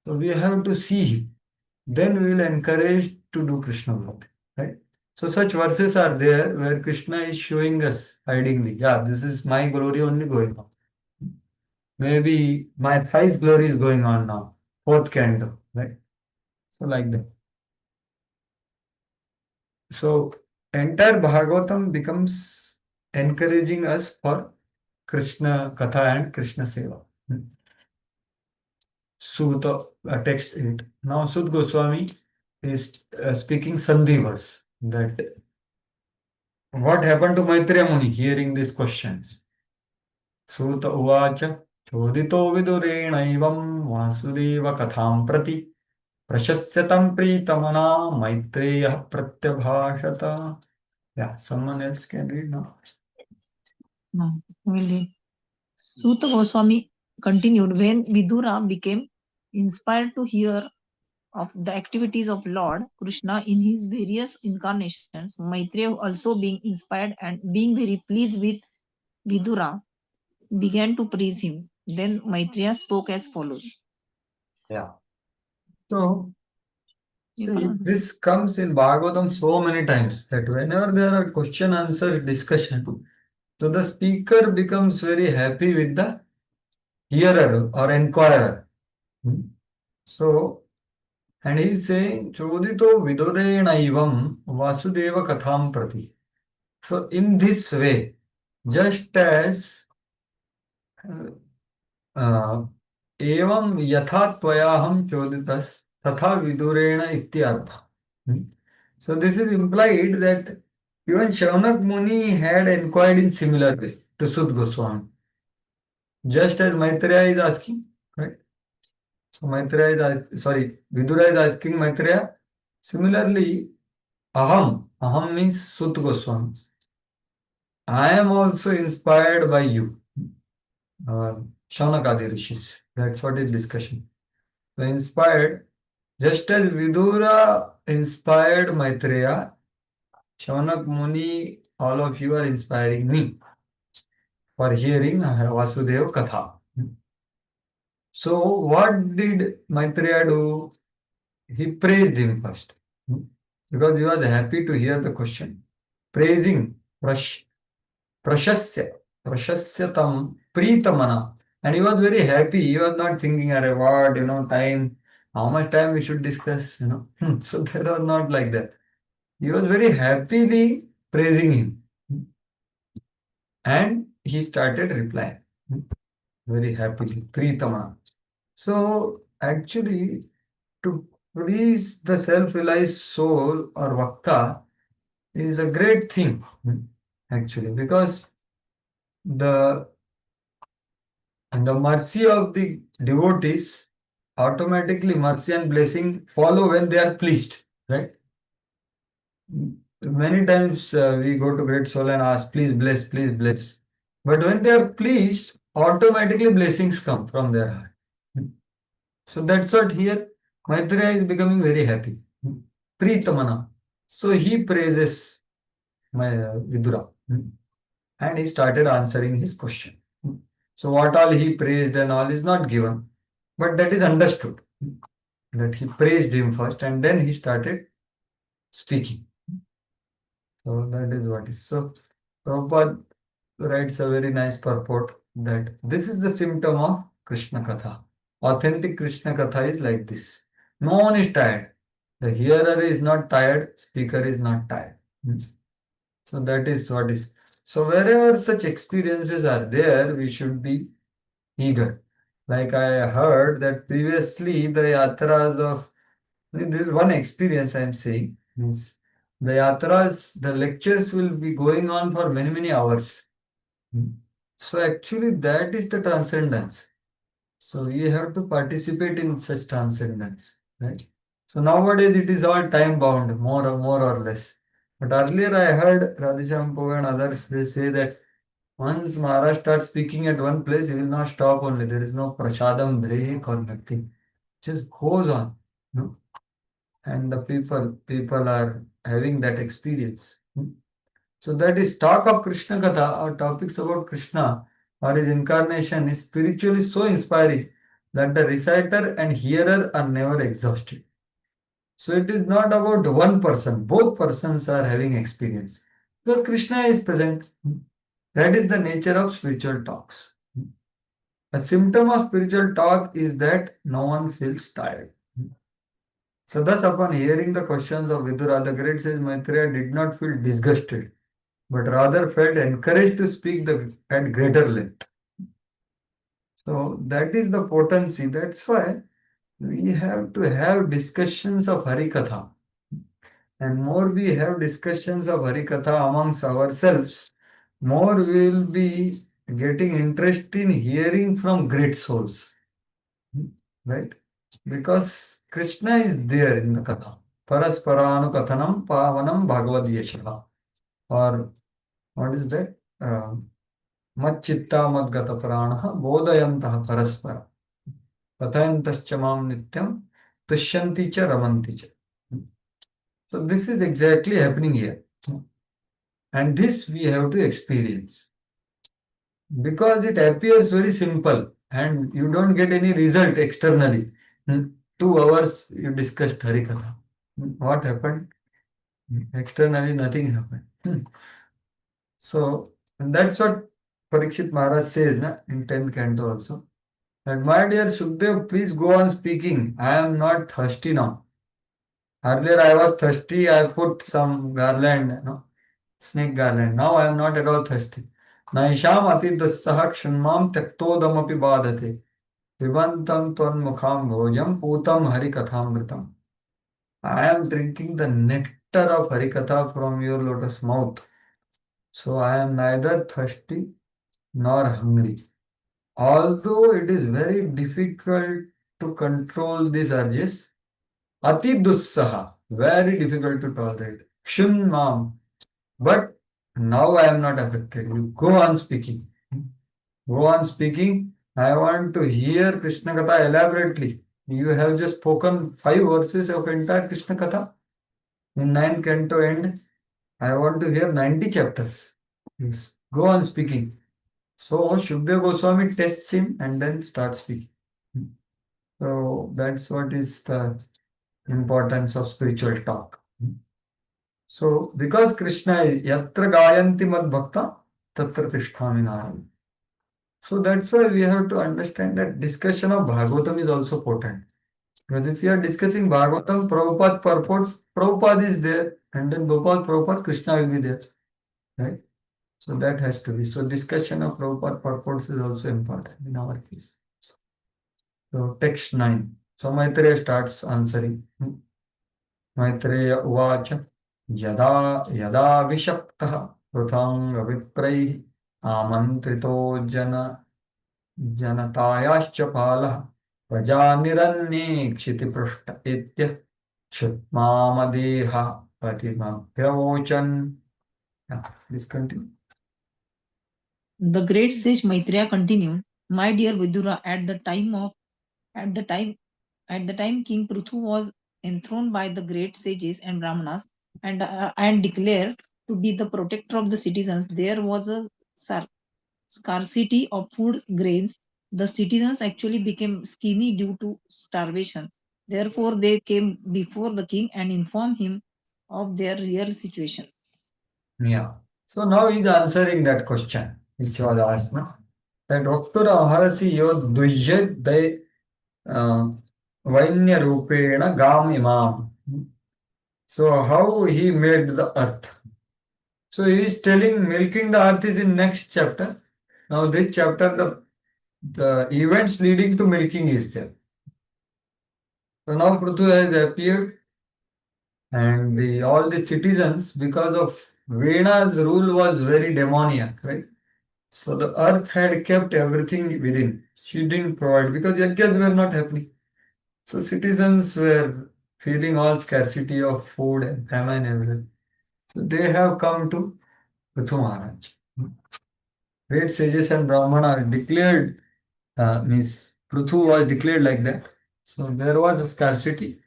So we have to see him. Then we will encourage to do Krishna Bhakti. Right? So such verses are there where Krishna is showing us hidingly. Yeah, this is my glory only going on. Maybe my thrice glory is going on now. Fourth canto, right? So like that. So entire Bhagavatam becomes encouraging us for Krishna Katha and Krishna Seva. Suta text 8. Now Sud Goswami is speaking Sandhi verse that what happened to Maitreya Muni hearing these questions? Suta Uvacha Chodito Vidurena Vasudeva Katham Prati Prashasyatam Pritamana Maitreya Pratyabhashata. Yeah, someone else can read now. No, will read. Suta Goswami continued, when Vidura became inspired to hear of the activities of Lord Krishna in his various incarnations, Maitreya also being inspired and being very pleased with Vidura, began to praise him. Then Maitreya spoke as follows. Yeah. So, see, this comes in Bhagavatam so many times that whenever there are question answer discussion, so the speaker becomes very happy with the hearer or inquirer. So, and he is saying, Chodito Vidurena Vasudeva Katham Prati. So, in this way, just as एवं यथा त्वयाहं चोदितस् तथा विदुरेण इत्यर्थ. So this is implied that even Shaunak Muni had inquired in similar way to Sud Goswami. Just as Maitreya is asking, right? So Vidura is asking Maitreya. Similarly, aham means Sud Goswami. I am also inspired by you. Shaunakadi Rishis. That's what is discussion. So inspired, just as Vidura inspired Maitreya, Shaunak Muni, all of you are inspiring me for hearing Vasudeva Katha. So, what did Maitreya do? He praised him first because he was happy to hear the question. Praising Prashasya, Prashasyatam Pritamana. And he was very happy. He was not thinking, "Arey, what, time, how much time we should discuss. So that was not like that. He was very happily praising him. And he started replying very happily, Pritamana. So actually, to please the self-realized soul or Vakta is a great thing, actually, because the mercy of the devotees, automatically mercy and blessing follow when they are pleased, right? Many times we go to great soul and ask, please bless, please bless. But when they are pleased, automatically blessings come from their heart. So that's what here Maitreya is becoming very happy. Pritamana. So he praises my Vidura. And he started answering his question. So what all he praised and all is not given, but that is understood. That he praised him first and then he started speaking. So that is what is. So Prabhupada writes a very nice purport that this is the symptom of Krishna Katha. Authentic Krishna Katha is like this. No one is tired. The hearer is not tired, speaker is not tired. So that is what is. So wherever such experiences are there, we should be eager. Like I heard that previously the yatras of this is one experience I am saying. Means the yatras, the lectures will be going on for many, many hours. So actually that is the transcendence. So we have to participate in such transcendence, right? So nowadays it is all time bound, more or less. But earlier I heard Radhishampur and others, they say that once Maharaj starts speaking at one place, he will not stop only. There is no prasadam break or nothing. Just goes on. No? And the people are having that experience. So that is talk of Krishna Katha or topics about Krishna or his incarnation is spiritually so inspiring that the reciter and hearer are never exhausted. So it is not about one person, both persons are having experience. Because Krishna is present. That is the nature of spiritual talks. A symptom of spiritual talk is that no one feels tired. So thus upon hearing the questions of Vidura, the great sage Maitreya did not feel disgusted, but rather felt encouraged to speak at greater length. So that is the potency. That's why we have to have discussions of Harikatha. And more we have discussions of Harikatha amongst ourselves, more we will be getting interest in hearing from great souls. Right? Because Krishna is there in the Katha. Parasparanu Kathanam Pavanam Bhagavad Yashaha. Or what is that? Machchitta Madgata Pranaha Bodhayantaha Paraspara. Kathayantascha Mam Nityam Tushyanti Cha Ramanti Cha. So this is exactly happening here. And this we have to experience. Because it appears very simple and you don't get any result externally. 2 hours you discussed Harikatha. What happened? Externally nothing happened. So and that's what Parikshit Maharaj says in 10th canto also. That my dear Shukdev, please go on speaking. I am not thirsty now. Earlier I was thirsty, I put some garland, snake garland. Now I am not at all thirsty. Naisham ati dussaha kshunnam tyaktodamapi badhate. Vivantam tvanmukham bhojam putam harikathamritam. I am drinking the nectar of Harikatha from your lotus mouth. So I am neither thirsty nor hungry. Although it is very difficult to control these urges, Ati dussaha, very difficult to tolerate. Kshun mam, but now I am not affected. You go on speaking. Go on speaking. I want to hear Krishna Katha elaborately. You have just spoken 5 verses of entire Krishna Katha in 9th canto end. I want to hear 90 chapters. Yes. Go on speaking. So Shukdev Goswami tests him and then starts speaking. So that's what is the importance of spiritual talk. So because Krishna is yatra gayanti mad bhakta tatra tisthami narayana. So that's why we have to understand that discussion of Bhagavatam is also potent. Because if we are discussing Bhagavatam, Prabhupada purports, Prabhupada is there, and then Prabhupada, Krishna will be there. Right? So that has to be. So discussion of Prabhupada purports is also important in our case. So text 9. So Maitreya starts answering. Maitreya uvacha yada yada vishaktaha pruthang vipraihi amantrito जनतायाश्च पालः प्रजानिरन्ये क्षितिपृष्ठ इत्य क्षुत्मामदेह प्रतिमभ्यवोचन्. Please continue. The great sage Maitreya continued, "My dear Vidura, at the time King Prithu was enthroned by the great sages and Brahmanas and declared to be the protector of the citizens, there was a scarcity of food grains. The citizens actually became skinny due to starvation. Therefore, they came before the king and informed him of their real situation." Yeah. So now he's answering that question which was asked. No? That Oktura Maharasi Yod Dujyat Day Vainya Rupena Gam Imam. So how he made the earth. So he is telling milking the earth is in next chapter. Now this chapter the events leading to milking is there. So now Prithu has appeared and all the citizens because of Vena's rule was very demoniac, right? So the earth had kept everything within. She didn't provide because yajnas were not happening. So citizens were feeling all scarcity of food and famine everywhere. So they have come to Prithu Maharaj. Great sages and Brahmana declared, means Prithu was declared like that. So there was a scarcity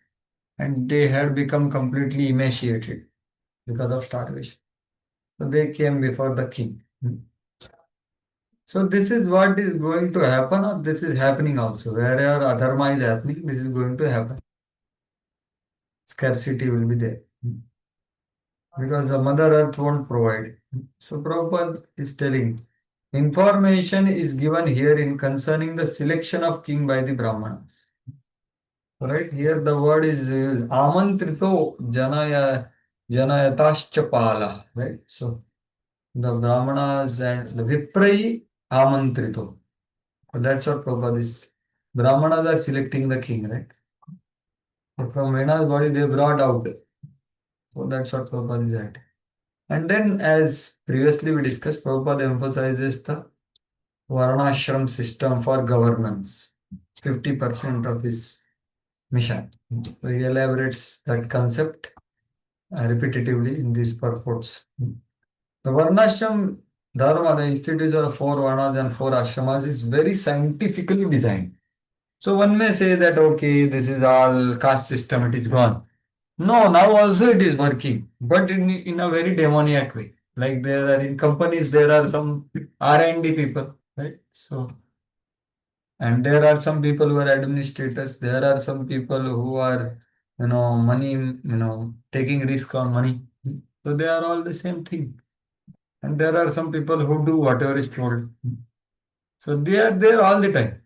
and they had become completely emaciated because of starvation. So they came before the king. So this is what is going to happen, or this is happening also. Wherever adharma is happening, this is going to happen. Scarcity will be there. Because the Mother Earth won't provide. So Prabhupada is telling, information is given here in concerning the selection of king by the Brahmanas. Right here the word is amantrito janayatascha pala. Right. So the Brahmanas and the Viprai amantrito. So that's what Prabhupada is. Brahmanas are selecting the king, right? So from Vena's body they brought out. So that's what Prabhupada is at. And then as previously we discussed, Prabhupada emphasizes the Varnashram system for governance. 50% of his mission. So he elaborates that concept repetitively in these purports. The Varnashram Dharma, the institutes of 4 Varnas and 4 Ashramas, is very scientifically designed. So one may say that, okay, this is all caste system, it is gone. No, now also it is working, but in a very demoniac way. Like there are in companies, there are some R&D people, right? So, and there are some people who are administrators. There are some people who are, money, taking risk on money. So they are all the same thing. And there are some people who do whatever is told. So they are there all the time.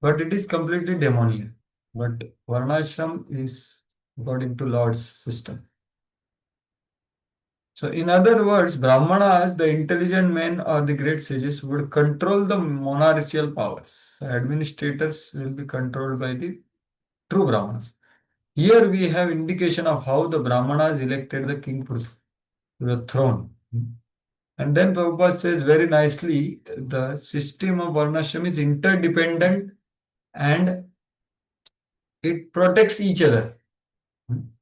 But it is completely demoniac. But Varnashram is according to Lord's system. So in other words, Brahmanas, the intelligent men or the great sages, would control the monarchical powers. So administrators will be controlled by the true Brahmanas. Here we have indication of how the Brahmanas elected the king to the throne. And then Prabhupada says very nicely, the system of Varnashram is interdependent and it protects each other.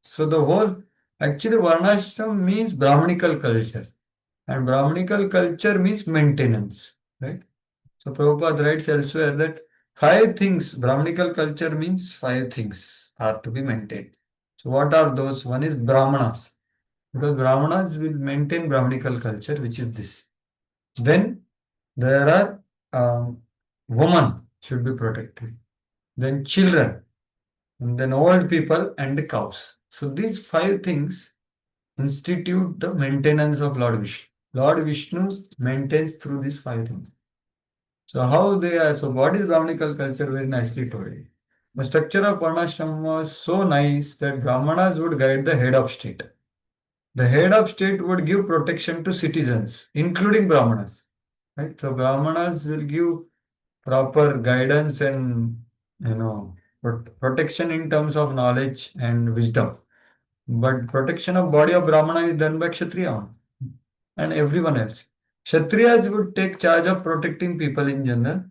So the whole, actually Varnashram means Brahmanical culture. And Brahmanical culture means maintenance, right? So Prabhupada writes elsewhere that 5 things, Brahmanical culture means 5 things are to be maintained. So what are those? One is Brahmanas. because Brahmanas will maintain Brahmanical culture, which is this. Then there are women should be protected. Then children, and then old people and the cows. So these five things institute the maintenance of Lord Vishnu. Lord Vishnu maintains through these five things. So how they are, so what is Brahmanical culture? Very nicely told. The structure of Varnashram was so nice that Brahmanas would guide the head of state. The head of state would give protection to citizens, including Brahmanas. Right? So Brahmanas will give proper guidance and protection in terms of knowledge and wisdom. But protection of body of Brahmana is done by Kshatriya and everyone else. Kshatriyas would take charge of protecting people in general.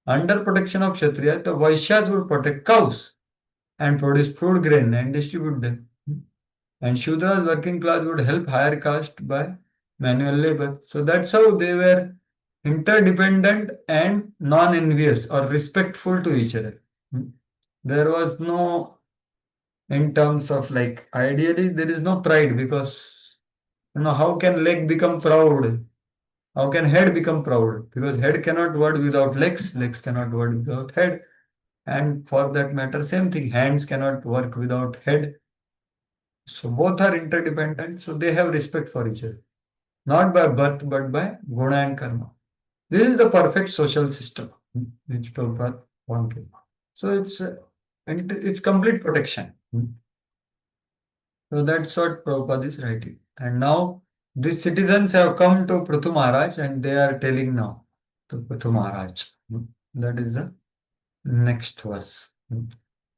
Under protection of Kshatriyas, the Vaishyas would protect cows and produce food grain and distribute them. And Shudras, working class, would help higher caste by manual labor. So that's how they were interdependent and non-envious or respectful to each other. There was no, in terms of like, ideally, there is no pride because, how can leg become proud? How can head become proud? Because head cannot work without legs, legs cannot work without head. And for that matter, same thing, hands cannot work without head. So both are interdependent, so they have respect for each other. Not by birth, but by guna and karma. This is the perfect social system which Prabhupada wanted. So it's complete protection. So that's what Prabhupada is writing. And now these citizens have come to Prithu Maharaj and they are telling now to Prithu Maharaj. That is the next verse.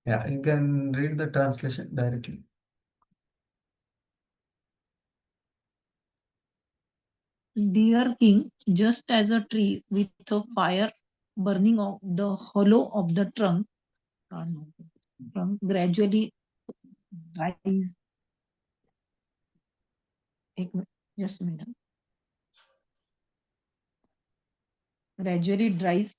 Yeah, you can read the translation directly. Dear king, just as a tree with a fire burning of the hollow of the trunk gradually rise. Just a minute. Gradually dries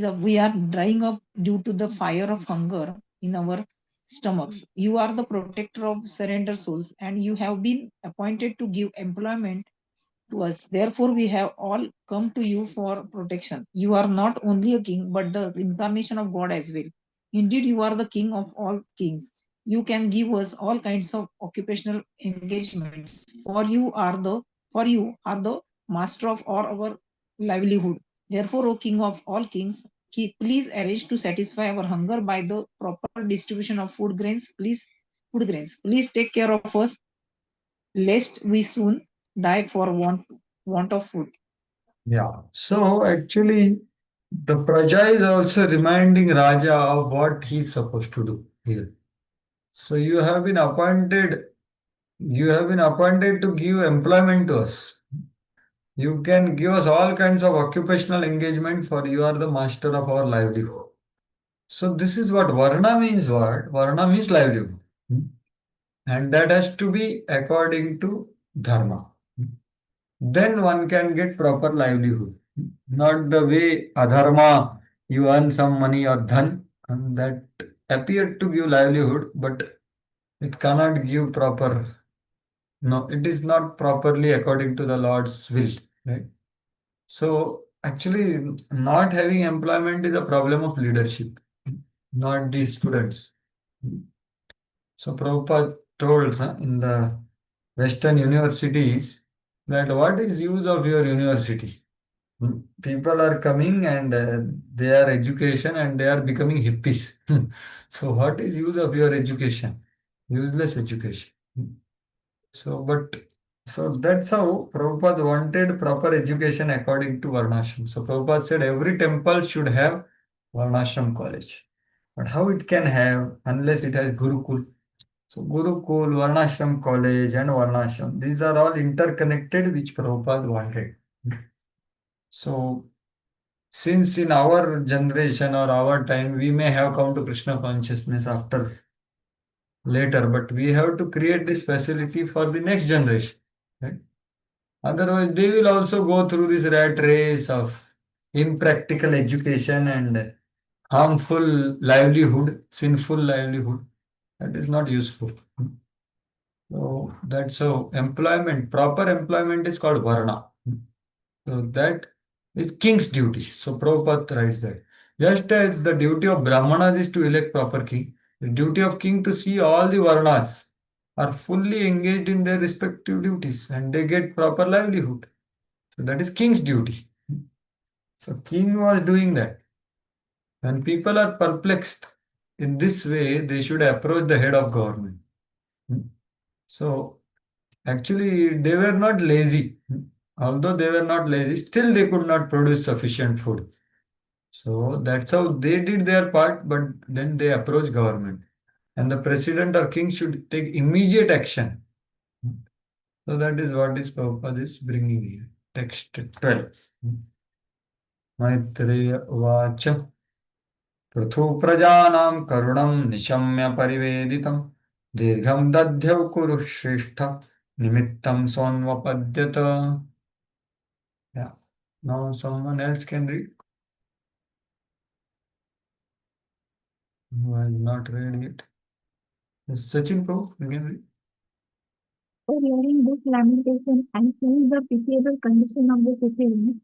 up. We are drying up due to the fire of hunger in our stomachs. You are the protector of surrender souls, and you have been appointed to give employment to us. Therefore, we have all come to you for protection. You are not only a king, but the incarnation of God as well. Indeed, you are the king of all kings. You can give us all kinds of occupational engagements. For you are the master of all our livelihood. Therefore, O King of all kings, please arrange to satisfy our hunger by the proper distribution of food grains. Please take care of us, lest we soon die for want of food. Yeah. So actually, the Praja is also reminding Raja of what he's supposed to do here. So you have been appointed to give employment to us. You can give us all kinds of occupational engagement for you are the master of our livelihood. So this is what Varna means what? Varna means livelihood. And that has to be according to Dharma. Then one can get proper livelihood. Not the way adharma, you earn some money or dhan, and that appeared to give livelihood, but it cannot give proper. No, it is not properly according to the Lord's will, right? So actually, not having employment is a problem of leadership, not the students. So Prabhupada told in the Western universities that what is use of your university? People are coming and they are education and they are becoming hippies. So what is use of your education? Useless education. So that's how Prabhupada wanted proper education according to Varnashram. So Prabhupada said every temple should have Varnashram college. But how it can have unless it has Gurukul? So Gurukul, Varnashram college and Varnashram, these are all interconnected which Prabhupada wanted. So since in our generation or our time, we may have come to Krishna consciousness after later, but we have to create this facility for the next generation. Right? Otherwise, they will also go through this rat race of impractical education and harmful livelihood, sinful livelihood. That is not useful. So that's how employment, proper employment is called varna. So that is king's duty. So Prabhupada writes that. Just as the duty of Brahmanas is to elect proper king, the duty of king to see all the varnas are fully engaged in their respective duties and they get proper livelihood. So that is king's duty. So king was doing that. When people are perplexed in this way, they should approach the head of government. So actually, they were not lazy. Although they were not lazy, still they could not produce sufficient food. So that's how they did their part, but then they approached government. And the president or king should take immediate action. So that is what is Prabhupada is bringing here. Text 12. Maitreya Vacha Prithu प्रजानां करुणं निशम्य परिवेदितं दीर्घं दध्यौ कुरु श्रेष्ठ निमित्तं सोन्वपद्यत. Yeah. Now someone else can read. Who has not read yet? Yes, Sachin Prabhu, you can read. So hearing this lamentation and seeing the pitiable condition of the citizens,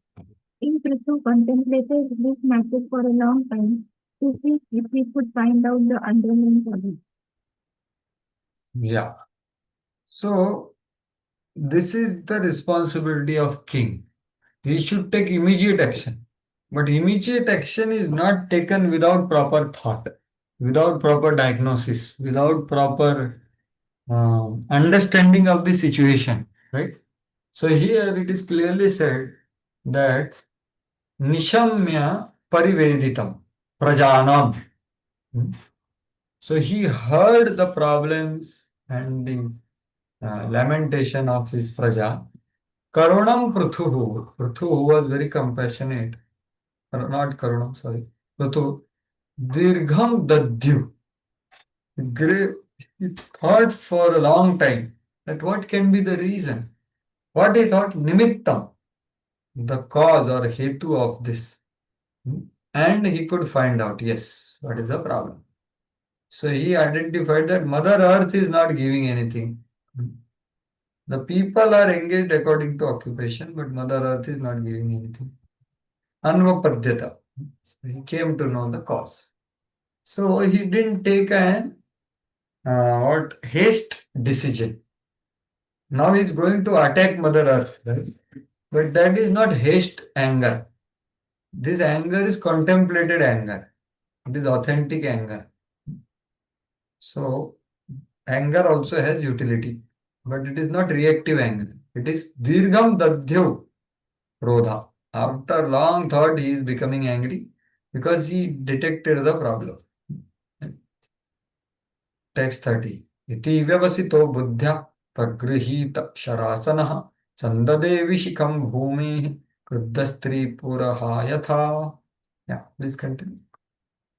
King Prithu contemplated these matters for a long time to see if he could find out the underlying causes. Yeah. So this is the responsibility of king. He should take immediate action. But immediate action is not taken without proper thought, without proper diagnosis, without proper understanding of the situation, right? So here it is clearly said that Nishamya Pariveditam Prajanam. So he heard the problems and the lamentation of his praja. Karunam Pruthu. Pruthu was very compassionate. Not Karunam, sorry. Pruthu. Dirgham Dadhyu. He thought for a long time that what can be the reason. What he thought? Nimittam, the cause or hetu of this. And he could find out, yes, what is the problem. So he identified that Mother Earth is not giving anything. The people are engaged according to occupation, but Mother Earth is not giving anything. Anvapadyata. He came to know the cause. So he didn't take an haste decision. Now he's going to attack Mother Earth, right? But that is not haste anger. This anger is contemplated anger. It is authentic anger. So anger also has utility, but it is not reactive anger. It is dirgham dadhyo rodha. After long thought, he is becoming angry because he detected the problem. Text 30. Iti vyavasito buddhya pragrihita sharasanaha sandade vishikam bhumi kruddastri puraha yatha. Yeah, please continue.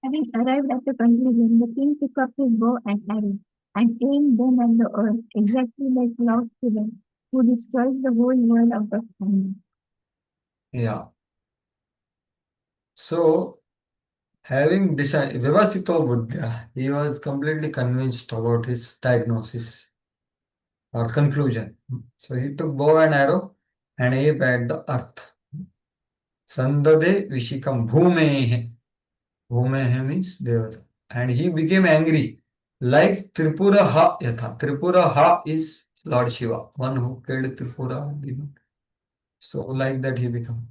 Having arrived at the conclusion, the king took up his bow and arrow and aimed them at the earth, exactly like Lord Shiva, who destroys the whole world out of anger. Yeah. So, having decided, Vivasito Buddha, he was completely convinced about his diagnosis or conclusion. So, he took bow and arrow and aimed at the earth. Sandade Vishikam Bhumehe. Bhumehe means Devata. And he became angry, like Tripura Ha Yatha. Tripura Ha is Lord Shiva, one who killed Tripura demon. So, like that he became.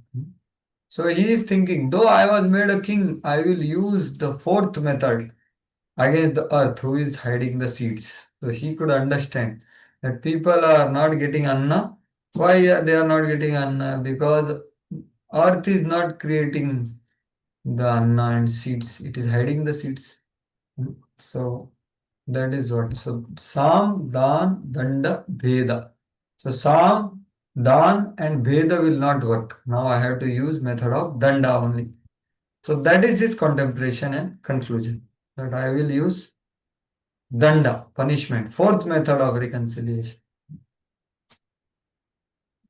So he is thinking, though I was made a king, I will use the fourth method against the earth who is hiding the seeds. So he could understand that people are not getting anna. Why they are not getting anna? Because earth is not creating the anna and seeds. It is hiding the seeds. So that is what. So Sam, Dan, Danda, Veda. So Sam, Dan and Veda will not work. Now I have to use method of Danda only. So that is his contemplation and conclusion. That I will use Danda, punishment, fourth method of reconciliation.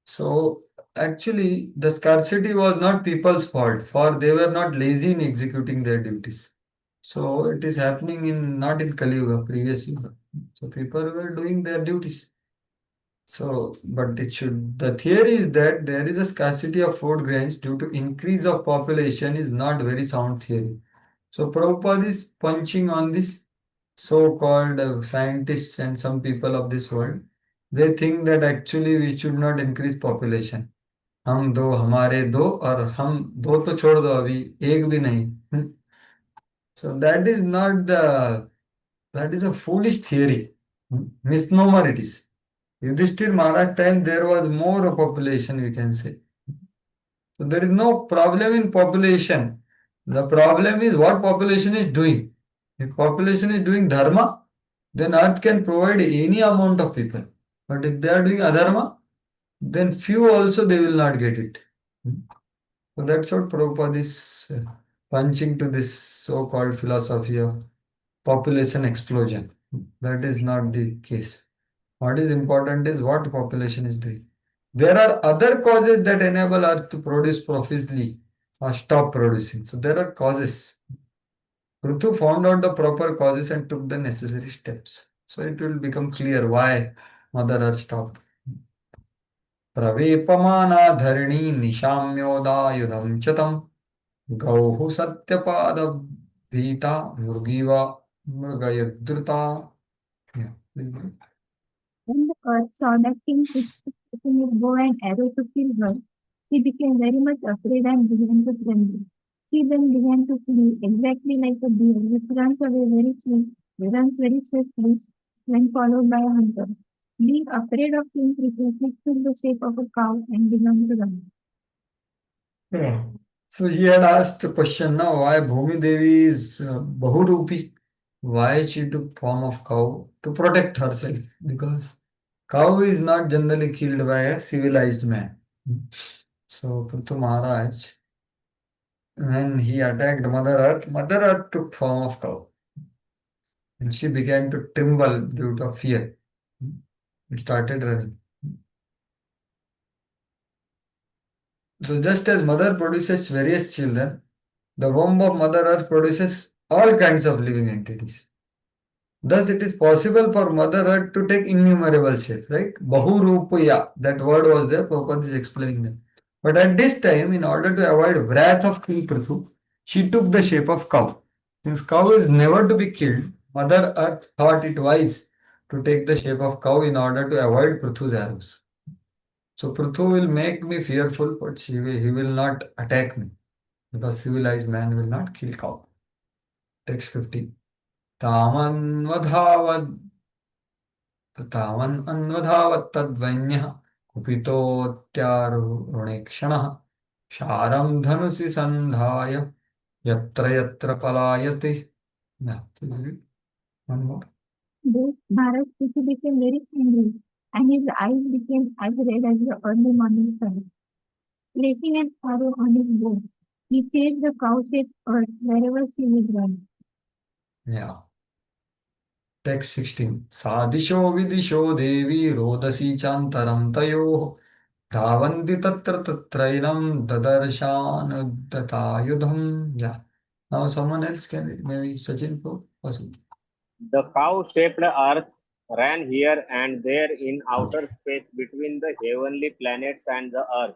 So actually the scarcity was not people's fault, for they were not lazy in executing their duties. So it is happening in not in Kali Yuga, previous Yuga. So people were doing their duties. So, but the theory is that there is a scarcity of food grains due to increase of population is not very sound theory. So Prabhupada is punching on this so-called scientists and some people of this world. They think that actually we should not increase population. हम दो हमारे दो और हम दो तो छोड़ दो अभी एक भी नहीं. So that is a foolish theory. Misnomer it is. Yudhishthir Maharaj time there was more population we can say. So there is no problem in population. The problem is what population is doing. If population is doing dharma, then earth can provide any amount of people. But if they are doing adharma, then few also they will not get it. So that's what Prabhupada is punching to this so-called philosophy of population explosion. That is not the case. What is important is what population is doing. There are other causes that enable earth to produce profusely or stop producing. So there are causes. Prithu found out the proper causes and took the necessary steps. So it will become clear why Mother Earth stopped. प्रवेपमाना धरणी निशाम्योदायुधं च तं गौः सत्यपादभीता मृगीव मृगयदृता. Yeah. When the earth saw that King Krishna taking his bow and arrow to kill her, she became very much afraid and began to tremble. She then began to flee exactly like a deer which runs very swiftly when followed by a hunter. Being afraid of King Krishna, she took the shape of a cow and began to run. Yeah. So he had asked the question now why Bhumi Devi is Bahurupi. Why she took form of cow to protect herself because cow is not generally killed by a civilized man. So Prithu Maharaj, when he attacked Mother Earth took form of cow and she began to tremble due to fear. It started running. So just as mother produces various children, the womb of Mother Earth produces all kinds of living entities. Thus, it is possible for Mother Earth to take innumerable shapes, right? Bahurupaya, that word was there, Prabhupada is explaining that. But at this time, in order to avoid wrath of King Prithu, she took the shape of cow. Since cow is never to be killed, Mother Earth thought it wise to take the shape of cow in order to avoid Prithu's arrows. So Prithu will make me fearful, but he will not attack me because civilized man will not kill cow. Text 15. तामन्वधावत् तावन् अन्वधावत्तद्वन्यः कुपितोऽत्यारुणे क्षणः क्षारं धनुषि सन्धाय यत्र यत्र पलायते. Yeah, please read one more. This Bharat Rishi became very angry, and his eyes became as red as the early morning sun. Placing an arrow on his bow, he chased the cow-shaped earth wherever she would run. Yeah. Text 16. सादिशो विदिशो देवी रोदसी चान्तरं तयोः धावन्ति तत्र तत्रैनं ददर्शानुद्दतायुधम्. Yeah. Now someone else can read. Maybe Sachin possible. The cow-shaped earth ran here and there in outer space between the heavenly planets and the earth,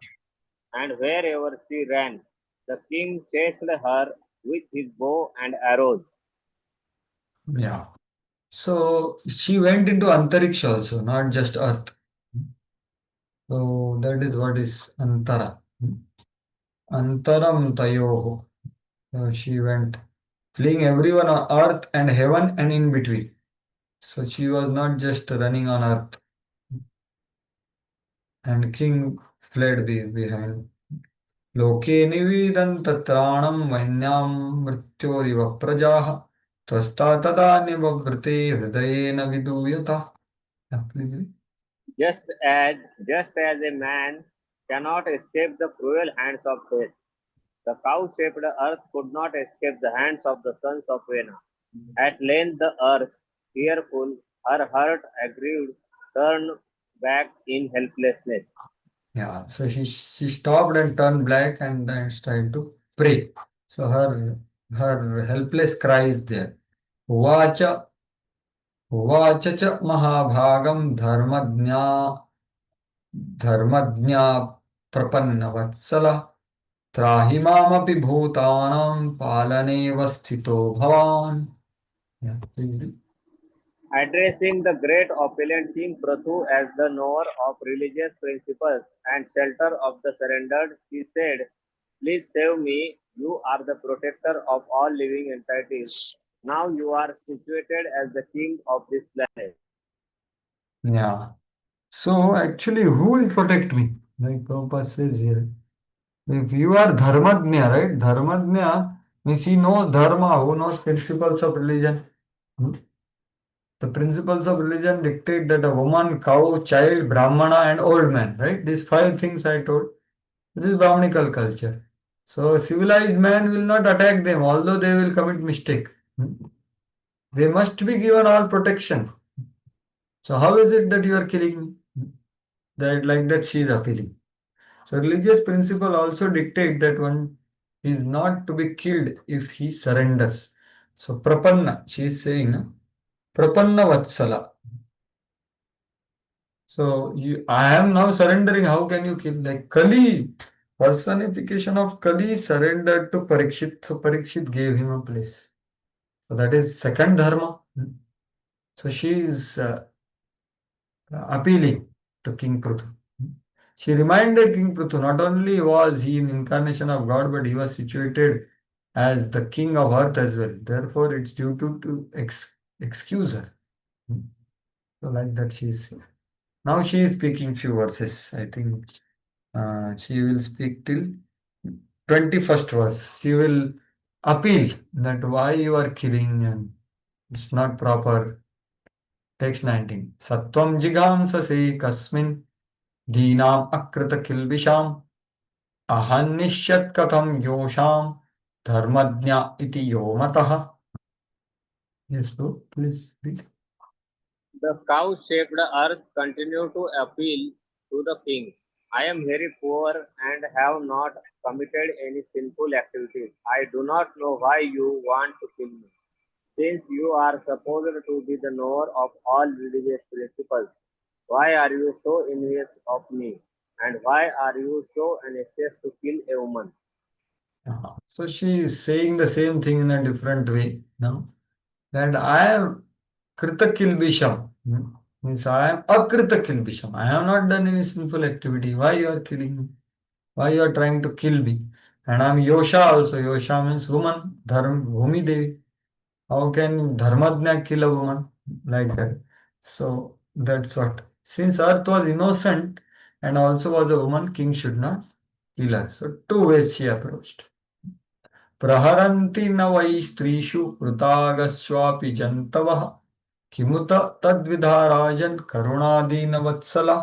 and wherever she ran, the king chased her with his bow and arrows. Yeah. So she went into Antariksha also, not just Earth. So that is what is Antara. Antaram Tayoho. So she went fleeing everyone on Earth and heaven and in between. So she was not just running on Earth. And king fled behind. लोके निवेदन तत्राणं वन्यां मृत्योरिव प्रजाः त्वस्ता तदा निवव्रते हृदयेन विदूयता. Yeah, please read. Just as a man cannot escape the cruel hands of death, the cow-shaped earth could not escape the hands of the sons of Vena. At length the earth, fearful, her heart aggrieved, turned back in helplessness. Yeah, so she stopped and turned black and tried to pray. So her her helpless cries there. Uvacha, uvacha cha mahabhagam dharmadnya prapanna vatsala trahi mamapi bhutanam palaneva sthito bhavan. Yeah, please read. Addressing the great opulent King Prathu as the knower of religious principles and shelter of the surrendered, she said, "Please save me. You are the protector of all living entities. Now you are situated as the king of this planet." Yeah. So actually, who will protect me? Like Prabhupada says here. If you are Dharmadnya, right? Dharmadnya means he knows Dharma, who knows principles of religion. Hmm? The principles of religion dictate that a woman, cow, child, Brahmana, and old man, right? These five things I told. This is Brahminical culture. So civilized man will not attack them, although they will commit mistake. Hmm? They must be given all protection. So how is it that you are killing me? That like that she is appealing. So religious principle also dictate that one is not to be killed if he surrenders. So prapanna, she is saying, no? Prapanna vatsala. So I am now surrendering. How can you kill? Like Kali, personification of Kali surrendered to Parikshit. So Parikshit gave him a place. So that is second dharma. So she is appealing to King Prithu. She reminded King Prithu not only was he an incarnation of God, but he was situated as the king of earth as well. Therefore, it's due to excuse her. So like that she is. Now she is speaking few verses. I think she will speak till 21st verse. She will appeal that why you are killing and it's not proper. Text 19. Sattvam jighamsase kasmin deenam akrita kilbisham ahannishят katham yosham dharmadnya iti yo matah. Yes, bro, please read. The cow-shaped earth continued to appeal to the king. "I am very poor and have not committed any sinful activities. I do not know why you want to kill me. Since you are supposed to be the knower of all religious principles, why are you so envious of me? And why are you so anxious to kill a woman?" So she is saying the same thing in a different way now. That I am kritakilbisham. Means I am akritakilbisham. I have not done any sinful activity. Why you are killing me? Why you are trying to kill me? And I am Yosha also. Yosha means woman. Dharm, Bhumi Devi. How can Dharmadnya kill a woman? Like that. So that's what. Since Earth was innocent and also was a woman, king should not kill her. So two ways she approached. प्रहरन्ति न वै स्त्रीषु कृतागस्वापि जन्तवः किमुत तद्विधा राजन् करुणादीनवत्सला.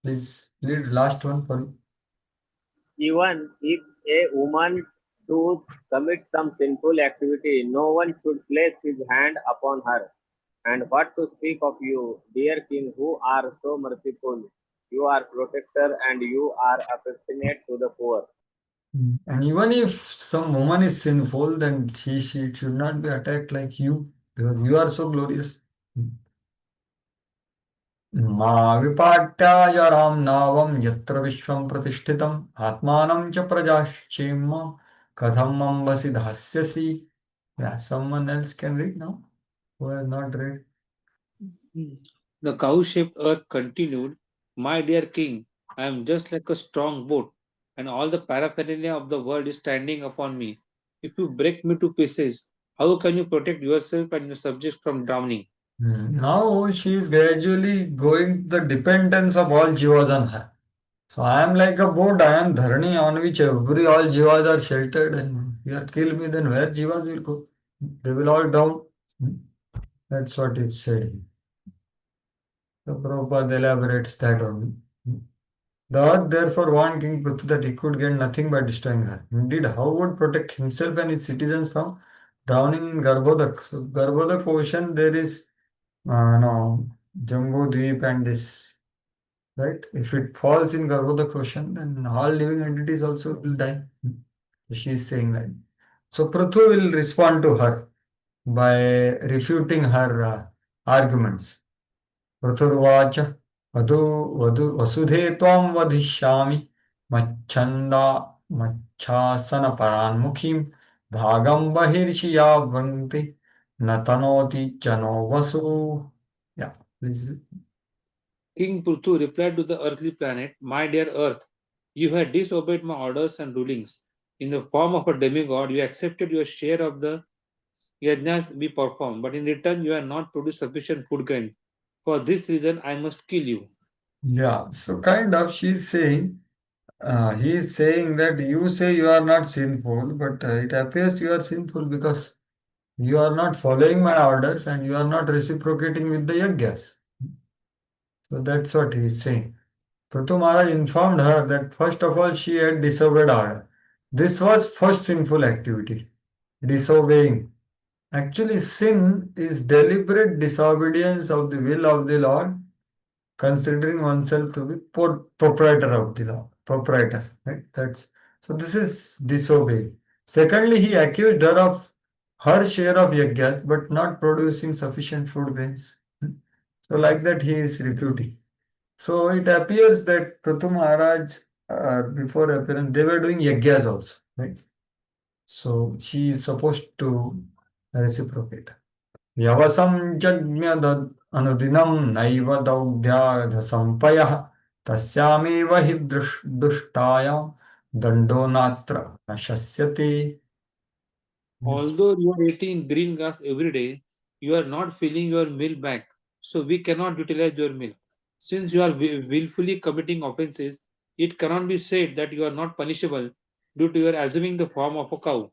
Please read last one for me. Even if a woman does commit some sinful activity, no one should place his hand upon her. And what to speak of you, dear king, who are so merciful? You are protector and you are affectionate to the poor. And even if some woman is sinful, then she should not be attacked like you, because you are so glorious. मा विपाट्यायरां नावं यत्र विश्वं प्रतिष्ठितम् आत्मानं च प्रजाश्चेम कथम् अम्बसि धास्यसि. Yeah, someone else can read now who has not read. The cow-shaped earth continued, "My dear king, I am just like a strong boat, and all the paraphernalia of the world is standing upon me. If you break me to pieces, how can you protect yourself and your subjects from drowning?" Now she is gradually going the dependence of all jivas on her. So I am like a boat, I am dharani on which all jivas are sheltered, and if you are kill me, then where jivas will go? They will all drown. That's what it said. So Prabhupada elaborates that only. The earth therefore warned King Prithu that he could gain nothing by destroying her. Indeed, how would protect himself and his citizens from drowning in Garbhodak? So Garbhodak ocean, there is no Jambu Dweep and this, right? If it falls in Garbhodak ocean, then all living entities also will die. So she is saying that. So Prithu will respond to her by refuting her arguments. Prithurvacha Vadu Vadu Vasudhe Tvam Vadhishyami Machanda Machasana Paranmukhim Bhagam Bahirshya Vanti Natanoti Chano Vasu. Yeah, please. King Prithu replied to the earthly planet, "My dear Earth, you had disobeyed my orders and rulings. In the form of a demigod, you accepted your share of the yajnas we performed, but in return, you have not produced sufficient food grain. For this reason, I must kill you." Yeah, so kind of she's saying, he is saying that you say you are not sinful, but it appears you are sinful because you are not following my orders and you are not reciprocating with the yajnas. So that's what he is saying. Prithu Maharaj informed her that first of all she had disobeyed order. This was first sinful activity, disobeying. Actually, sin is deliberate disobedience of the will of the Lord, considering oneself to be proprietor of the law, proprietor. Right? That's so. This is disobeying. Secondly, he accused her of her share of yajnas, but not producing sufficient food grains. So, like that, he is refuting. So it appears that Prithu Maharaj, before appearance, they were doing yajnas also, right? So she is supposed to reciprocate. Yavasam jajna anudinam naiva daudhyadha sampayah tasyameva hi dushtaya dando natra nashasyate. Yes. Although you are eating green grass every day, you are not filling your meal back, so we cannot utilize your meal. Since you are willfully committing offenses, it cannot be said that you are not punishable due to your assuming the form of a cow.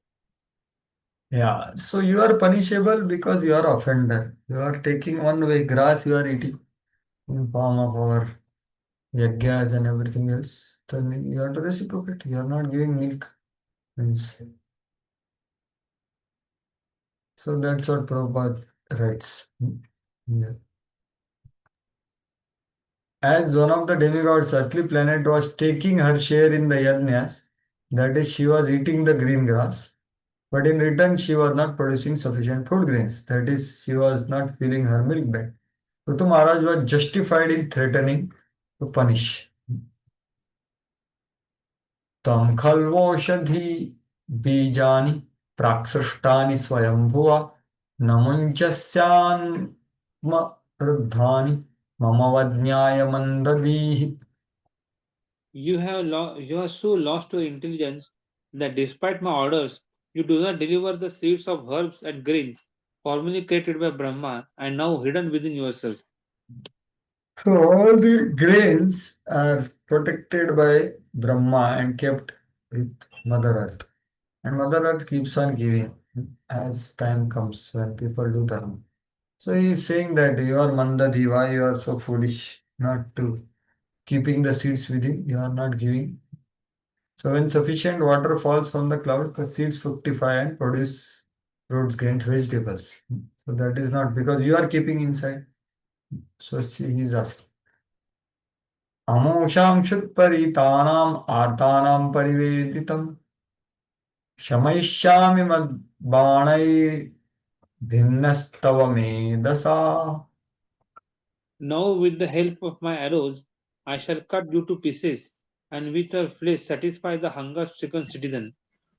Yeah, so you are punishable because you are offender. You are taking one way grass, you are eating in form of our yajnas and everything else, then you have to reciprocate. You are not giving milk. Means, so that's what Prabhupada writes. Yeah. As one of the demigods, earthly planet was taking her share in the yajnas, that is, she was eating the green grass, but in return, she was not producing sufficient food grains. That is, she was not filling her milk bag. Prithu Maharaj was justified in threatening to punish. तं खल्वोषधी बीजानि प्राक्सृष्टानि स्वयंभुवा न मुञ्चस्यान्मरुद्धानि मम वज्ञाय मन्ददीः. You are so lost to intelligence that despite my orders, you do not deliver the seeds of herbs and grains formerly created by Brahma and now hidden within yourself. So all the grains are protected by Brahma and kept with Mother Earth. And Mother Earth keeps on giving as time comes when people do dharma. So he is saying that you are Mandadi, why you are so foolish not to keeping the seeds within, you are not giving. So when sufficient water falls from the clouds, the seeds fructify and produce fruits, grains, vegetables. So that is not because you are keeping inside. So he is asking. अमोषां क्षुत्परीतानाम् आर्तानां परिवेदितं शमयिष्यामि मद्बाणैर्भिन्नस्तव मेधसा. Now, with the help of my arrows, I shall cut you to pieces, and with your flesh satisfy the hunger-stricken citizens,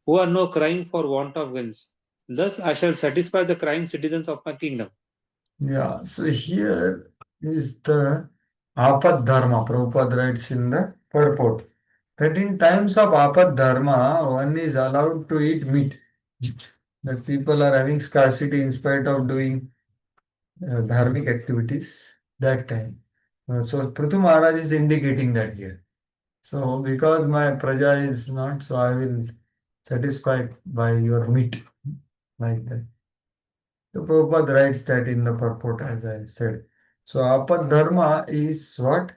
who are now crying for want of gains. Thus, I shall satisfy the crying citizens of my kingdom. Yeah, so here is the Apad Dharma. Prabhupada writes in the purport that in times of Apad Dharma, one is allowed to eat meat. That people are having scarcity in spite of doing dharmic activities that time. So Prithu Maharaj is indicating that here. So because my praja is not, so I will satisfy by your meat like that. So Prabhupada writes that in the purport as I said. So Apad Dharma is what?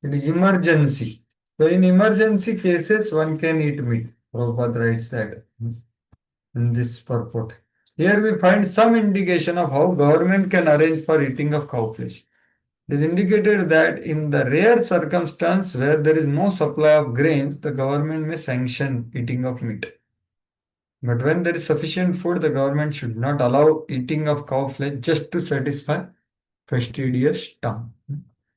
It is emergency. So in emergency cases, one can eat meat. Prabhupada writes that in this purport. Here we find some indication of how government can arrange for eating of cow flesh. It is indicated that in the rare circumstance where there is no supply of grains, the government may sanction eating of meat. But when there is sufficient food, the government should not allow eating of cow flesh just to satisfy fastidious tongue.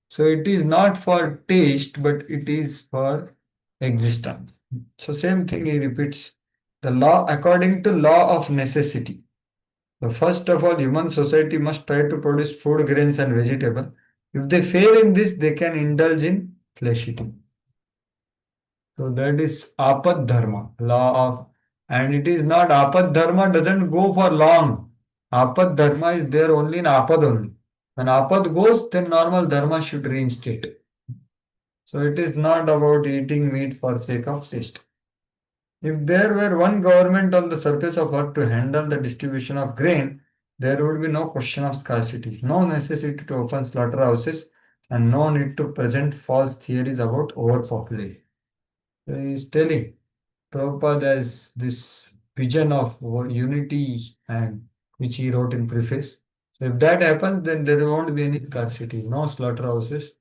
So it is not for taste, but it is for existence. So same thing he repeats. The law according to law of necessity. So first of all, human society must try to produce food, grains, and vegetable. If they fail in this, they can indulge in flesh eating. So that is apad dharma, law of, and it is not apad dharma doesn't go for long. Apad dharma is there only in apad only. When apad goes, then normal dharma should reinstate. So it is not about eating meat for sake of taste. If there were one government on the surface of earth to handle the distribution of grain, there would be no question of scarcity, no necessity to open slaughterhouses, and no need to present false theories about overpopulation. So he is telling Prabhupada has this vision of unity and which he wrote in preface. So if that happens, then there won't be any scarcity, no slaughterhouses,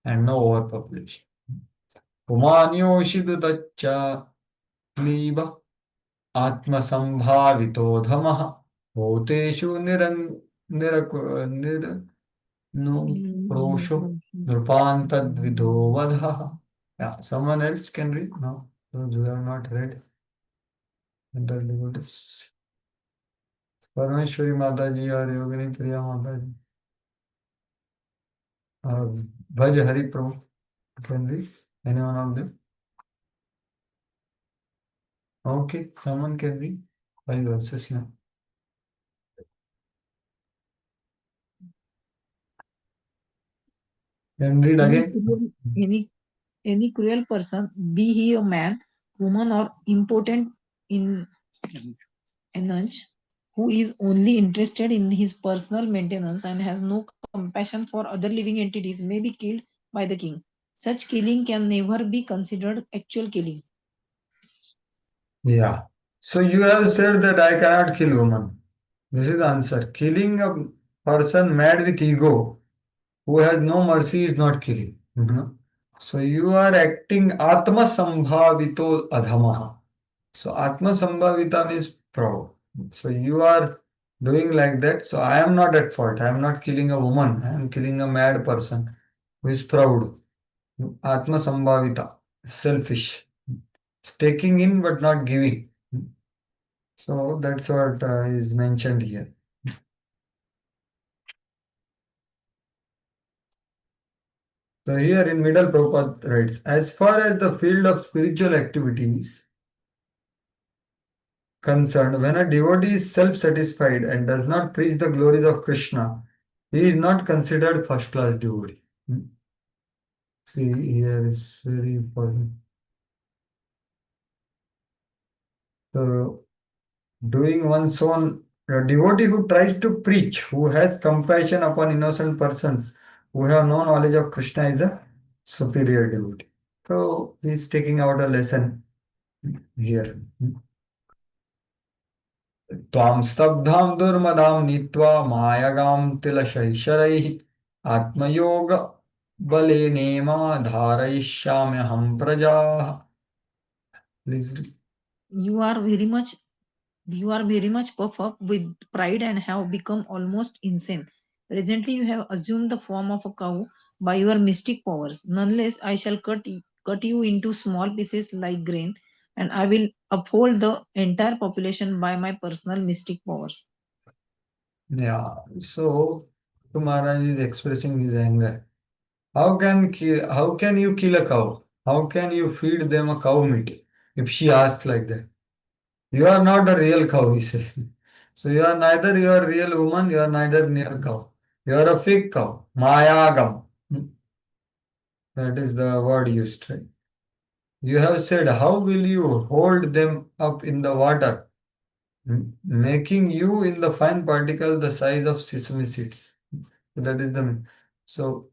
and no overpopulation. Humanyoshid dacha क्लीब आत्मसंभावितोधमः भूतेषु निरनुप्रोषो नृपान्तद्विधो वधः. Yeah, someone else can read now. Those who have not read. The devotees. Parameshwari Mataji or Yogini Priya Mataji. Or Bhaj Hari Prabhu can read. Any one of them? Okay, someone can read 5 verses now. Can read again. Any cruel person, be he a man, woman, or important in age, who is only interested in his personal maintenance and has no compassion for other living entities, may be killed by the king. Such killing can never be considered actual killing. Yeah. So you have said that I cannot kill woman. This is the answer. Killing a person mad with ego who has no mercy is not killing. So you are acting Atma Sambhavito Adhamaha. So Atma Sambhavita means proud. So you are doing like that. So I am not at fault. I am not killing a woman. I am killing a mad person who is proud. Atma Sambhavita, selfish. It's taking in but not giving. So that's what is mentioned here. So here in middle Prabhupada writes, as far as the field of spiritual activities concerned, when a devotee is self-satisfied and does not preach the glories of Krishna, he is not considered first-class devotee. See, here is very important. So, doing one's own, a devotee who tries to preach, who has compassion upon innocent persons, who have no knowledge of Krishna is a superior devotee. So, he is taking out a lesson here. त्वां स्तब्धां दुर्मदां नीत्वा मायगां तिलशैशरैः आत्मयोग बलेनेमा धारयिष्याम्यहं प्रजाः. Please read. You are very much puffed up with pride and have become almost insane. Presently, you have assumed the form of a cow by your mystic powers. Nonetheless, I shall cut you into small pieces like grain, and I will uphold the entire population by my personal mystic powers. Yeah, so Maharaj is expressing his anger. How can you kill a cow? How can you feed them a cow meat? If she asks like that. You are not a real cow, he says. So you are neither your real woman, you are neither near cow. You are a fake cow. Mayagam. That is the word used, right? You have said, how will you hold them up in the water, making you in the fine particle the size of sesame seeds? That is the. So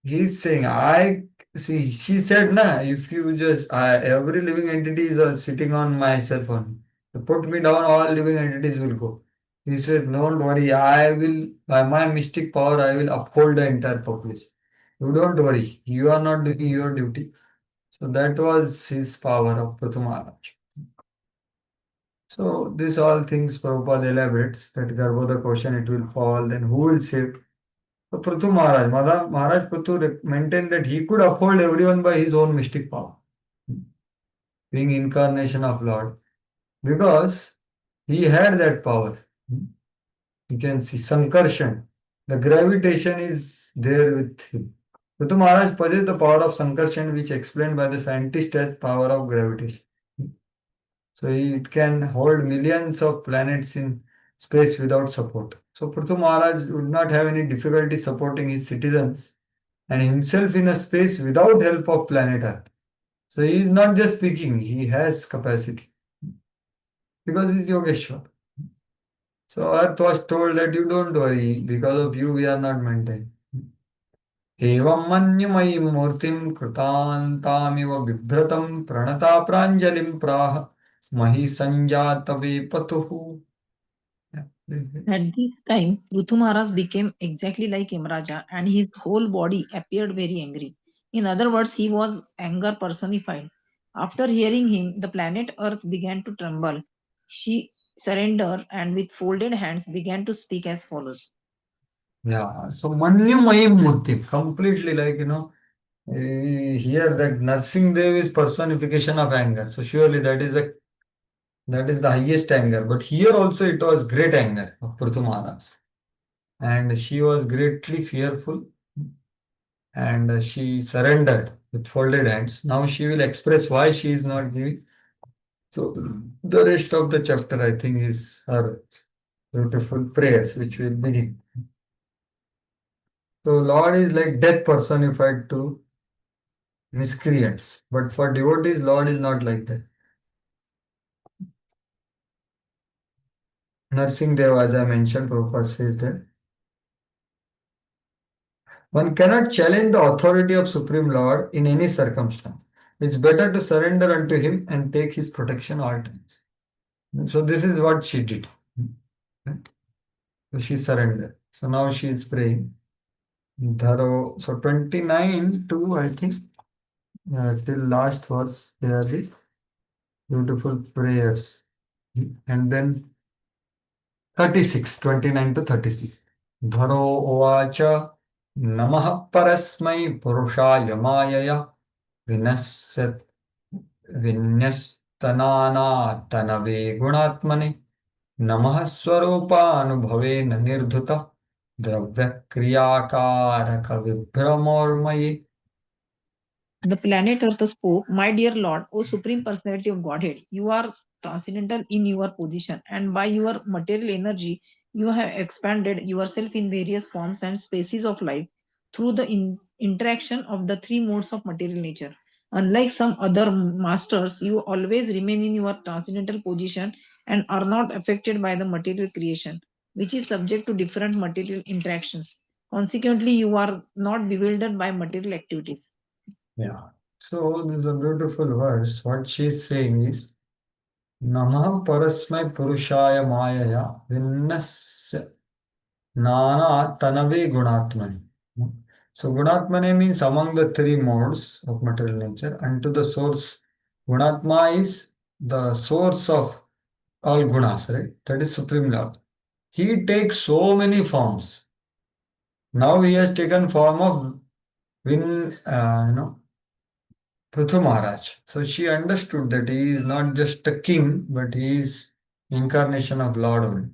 he's saying, I see, she said, nah, if you just, every living entity is sitting on my cell phone. You put me down, all living entities will go. He said, don't worry, I will, by my mystic power, I will uphold the entire population. You don't worry, you are not doing your duty. So that was his power of Prathu Maharaj. So these all things Prabhupada elaborates that Garbhoda question, it will fall, then who will save? So Prithu Maharaj, Maharaj Prithu maintained that he could uphold everyone by his own mystic power, being incarnation of Lord, because he had that power. You can see Sankarshan, the gravitation is there with him. Prithu Maharaj possessed the power of Sankarshan, which explained by the scientist as power of gravitation. So it can hold millions of planets in space without support. So Prithu Maharaj would not have any difficulty supporting his citizens and himself in a space without help of planet Earth. So he is not just speaking, he has capacity because he is Yogeshwar. So Earth was told that you don't worry, because of you we are not maintained. एवं मन्युमयीं मूर्तिं कृतान्तामिव बिभ्रतं प्रणता प्राञ्जलिं प्राह मही सञ्जातवे पतुः. Yeah, At this time, Prithu Maharaj became exactly like Imraja and his whole body appeared very angry. In other words, he was anger personified. After hearing him, the planet Earth began to tremble. She surrendered and with folded hands began to speak as follows. yeah. So Manyumayim Murti, completely like here that nursing Dev is personification of anger. So surely that is the highest anger. But here also it was great anger of Prithu Maharaj. And she was greatly fearful and she surrendered with folded hands. Now she will express why she is not giving. So the rest of the chapter, I think, is her beautiful prayers, which will begin. So Lord is like death personified to miscreants, but for devotees, Lord is not like that. Nursing Dev, as I mentioned, Prabhupada says that one cannot challenge the authority of Supreme Lord in any circumstance. It's better to surrender unto Him and take His protection all times. So this is what she did. So she surrendered. So now she is praying. Dharo. So 29 to I think till last verse they are the beautiful prayers. And then 36, 29 to 36. Dharo ovacha namah parasmai purushaya mayaya vinasya vinyastanana tanave gunatmane नमः स्वरूपानुभवेन निर्धुत द्रव्यक्रियाकारक विभ्रमोर्मयि. The planet Earth spoke, My dear Lord, O Supreme Personality of Godhead, you are transcendental in your position, and by your material energy, you have expanded yourself in various forms and species of life through the interaction of the three modes of material nature. Unlike some other masters, you always remain in your transcendental position and are not affected by the material creation, which is subject to different material interactions. Consequently, you are not bewildered by material activities. Yeah. So this is a beautiful verse. What she is saying is Namah Parasmai Purushaya Mayaya Vinnasya Nana Tanave Gunatmani. So Gunatmani means among the three modes of material nature, unto the source. Gunatma is the source of all gunas, right? That is Supreme Lord. He takes so many forms. Now he has taken form of Prithu Maharaj. So she understood that he is not just a king, but he is incarnation of Lord only.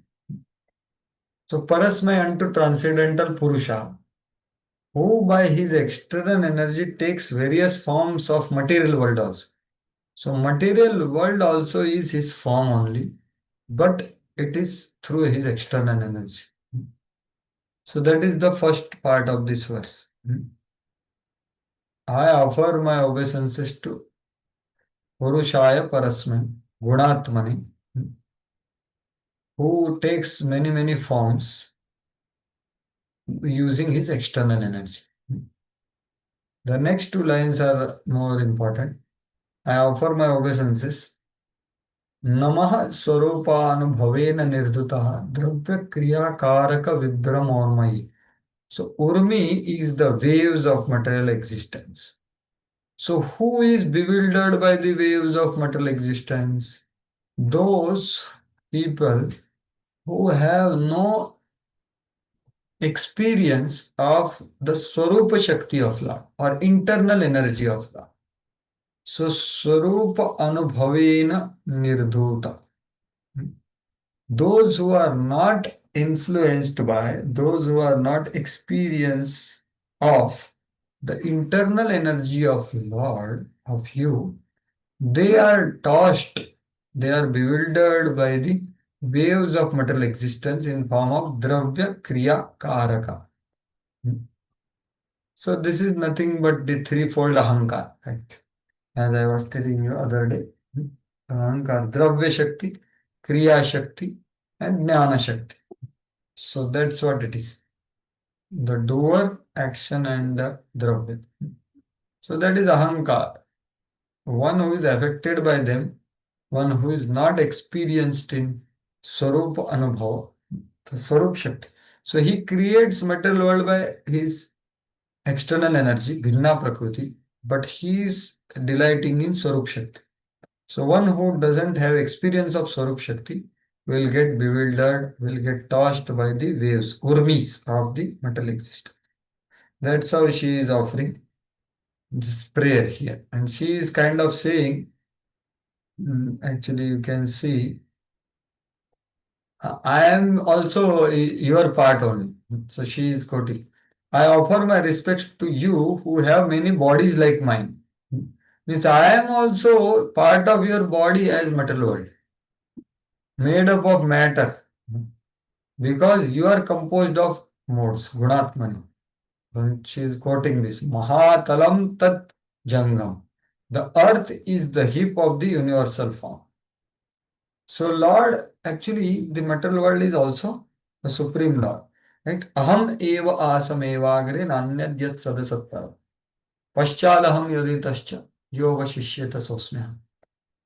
So Parasmay unto transcendental Purusha, who by his external energy takes various forms of material world also. So material world also is his form only, but it is through his external energy. So that is the first part of this verse. I offer my obeisances to Purushaya Parasman, Gunatmani, who takes many forms using his external energy. The next two lines are more important. I offer my obeisances. Namah Swarupanubhavena Nirdutaha Dravya Kriya Karaka Vibramormayi. So Urmi is the waves of material existence. So who is bewildered by the waves of material existence? those people who have no experience of the Swarupa Shakti of Lord or internal energy of Lord. So Swarupa Anubhavena Nirdhuta. Those who are not influenced by, those who are not experience of the internal energy of Lord, of you, they are tossed, they are bewildered by the waves of material existence in form of Dravya Kriya Karaka. So this is nothing but the threefold Ahankar, right? As I was telling you other day. Ahankar, Dravya Shakti, Kriya Shakti, and Jnana Shakti. So that's what it is. The doer, action, and the Dravya. So that is Ahankar. One who is affected by them, one who is not experienced in Swarup Anubhava, the Swarup Shakti. So he creates material world by his external energy, Bhinna Prakriti, but he is delighting in Swarup Shakti. So one who doesn't have experience of Swarup Shakti will get bewildered, will get tossed by the waves, urmis of the material existence. That's how she is offering this prayer here. And she is kind of saying, actually you can see, I am also your part only. So she is quoting, I offer my respects to you who have many bodies like mine. Means I am also part of your body as material world, made up of matter, because you are composed of modes, gunatmani. And she is quoting this, Mahatalam Tat Jangam. The earth is the hip of the universal form. So Lord, actually the material world is also the Supreme Lord. Right? Aham eva asam evagre nanyad yat sadasattara. Paschalaham yaditascha yoga shishyata sosmya.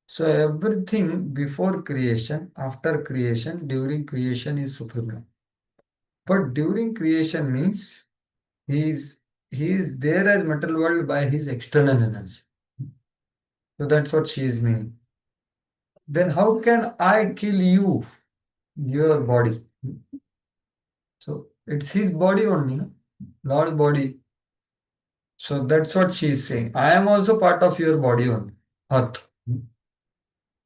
So everything before creation, after creation, during creation is Supreme Lord. But during creation means he is he is there as material world by his external energy. So that's what she is meaning. Then how can I kill you, your body? So it's his body only, no? Lord's body. So that's what she is saying. I am also part of your body only, earth.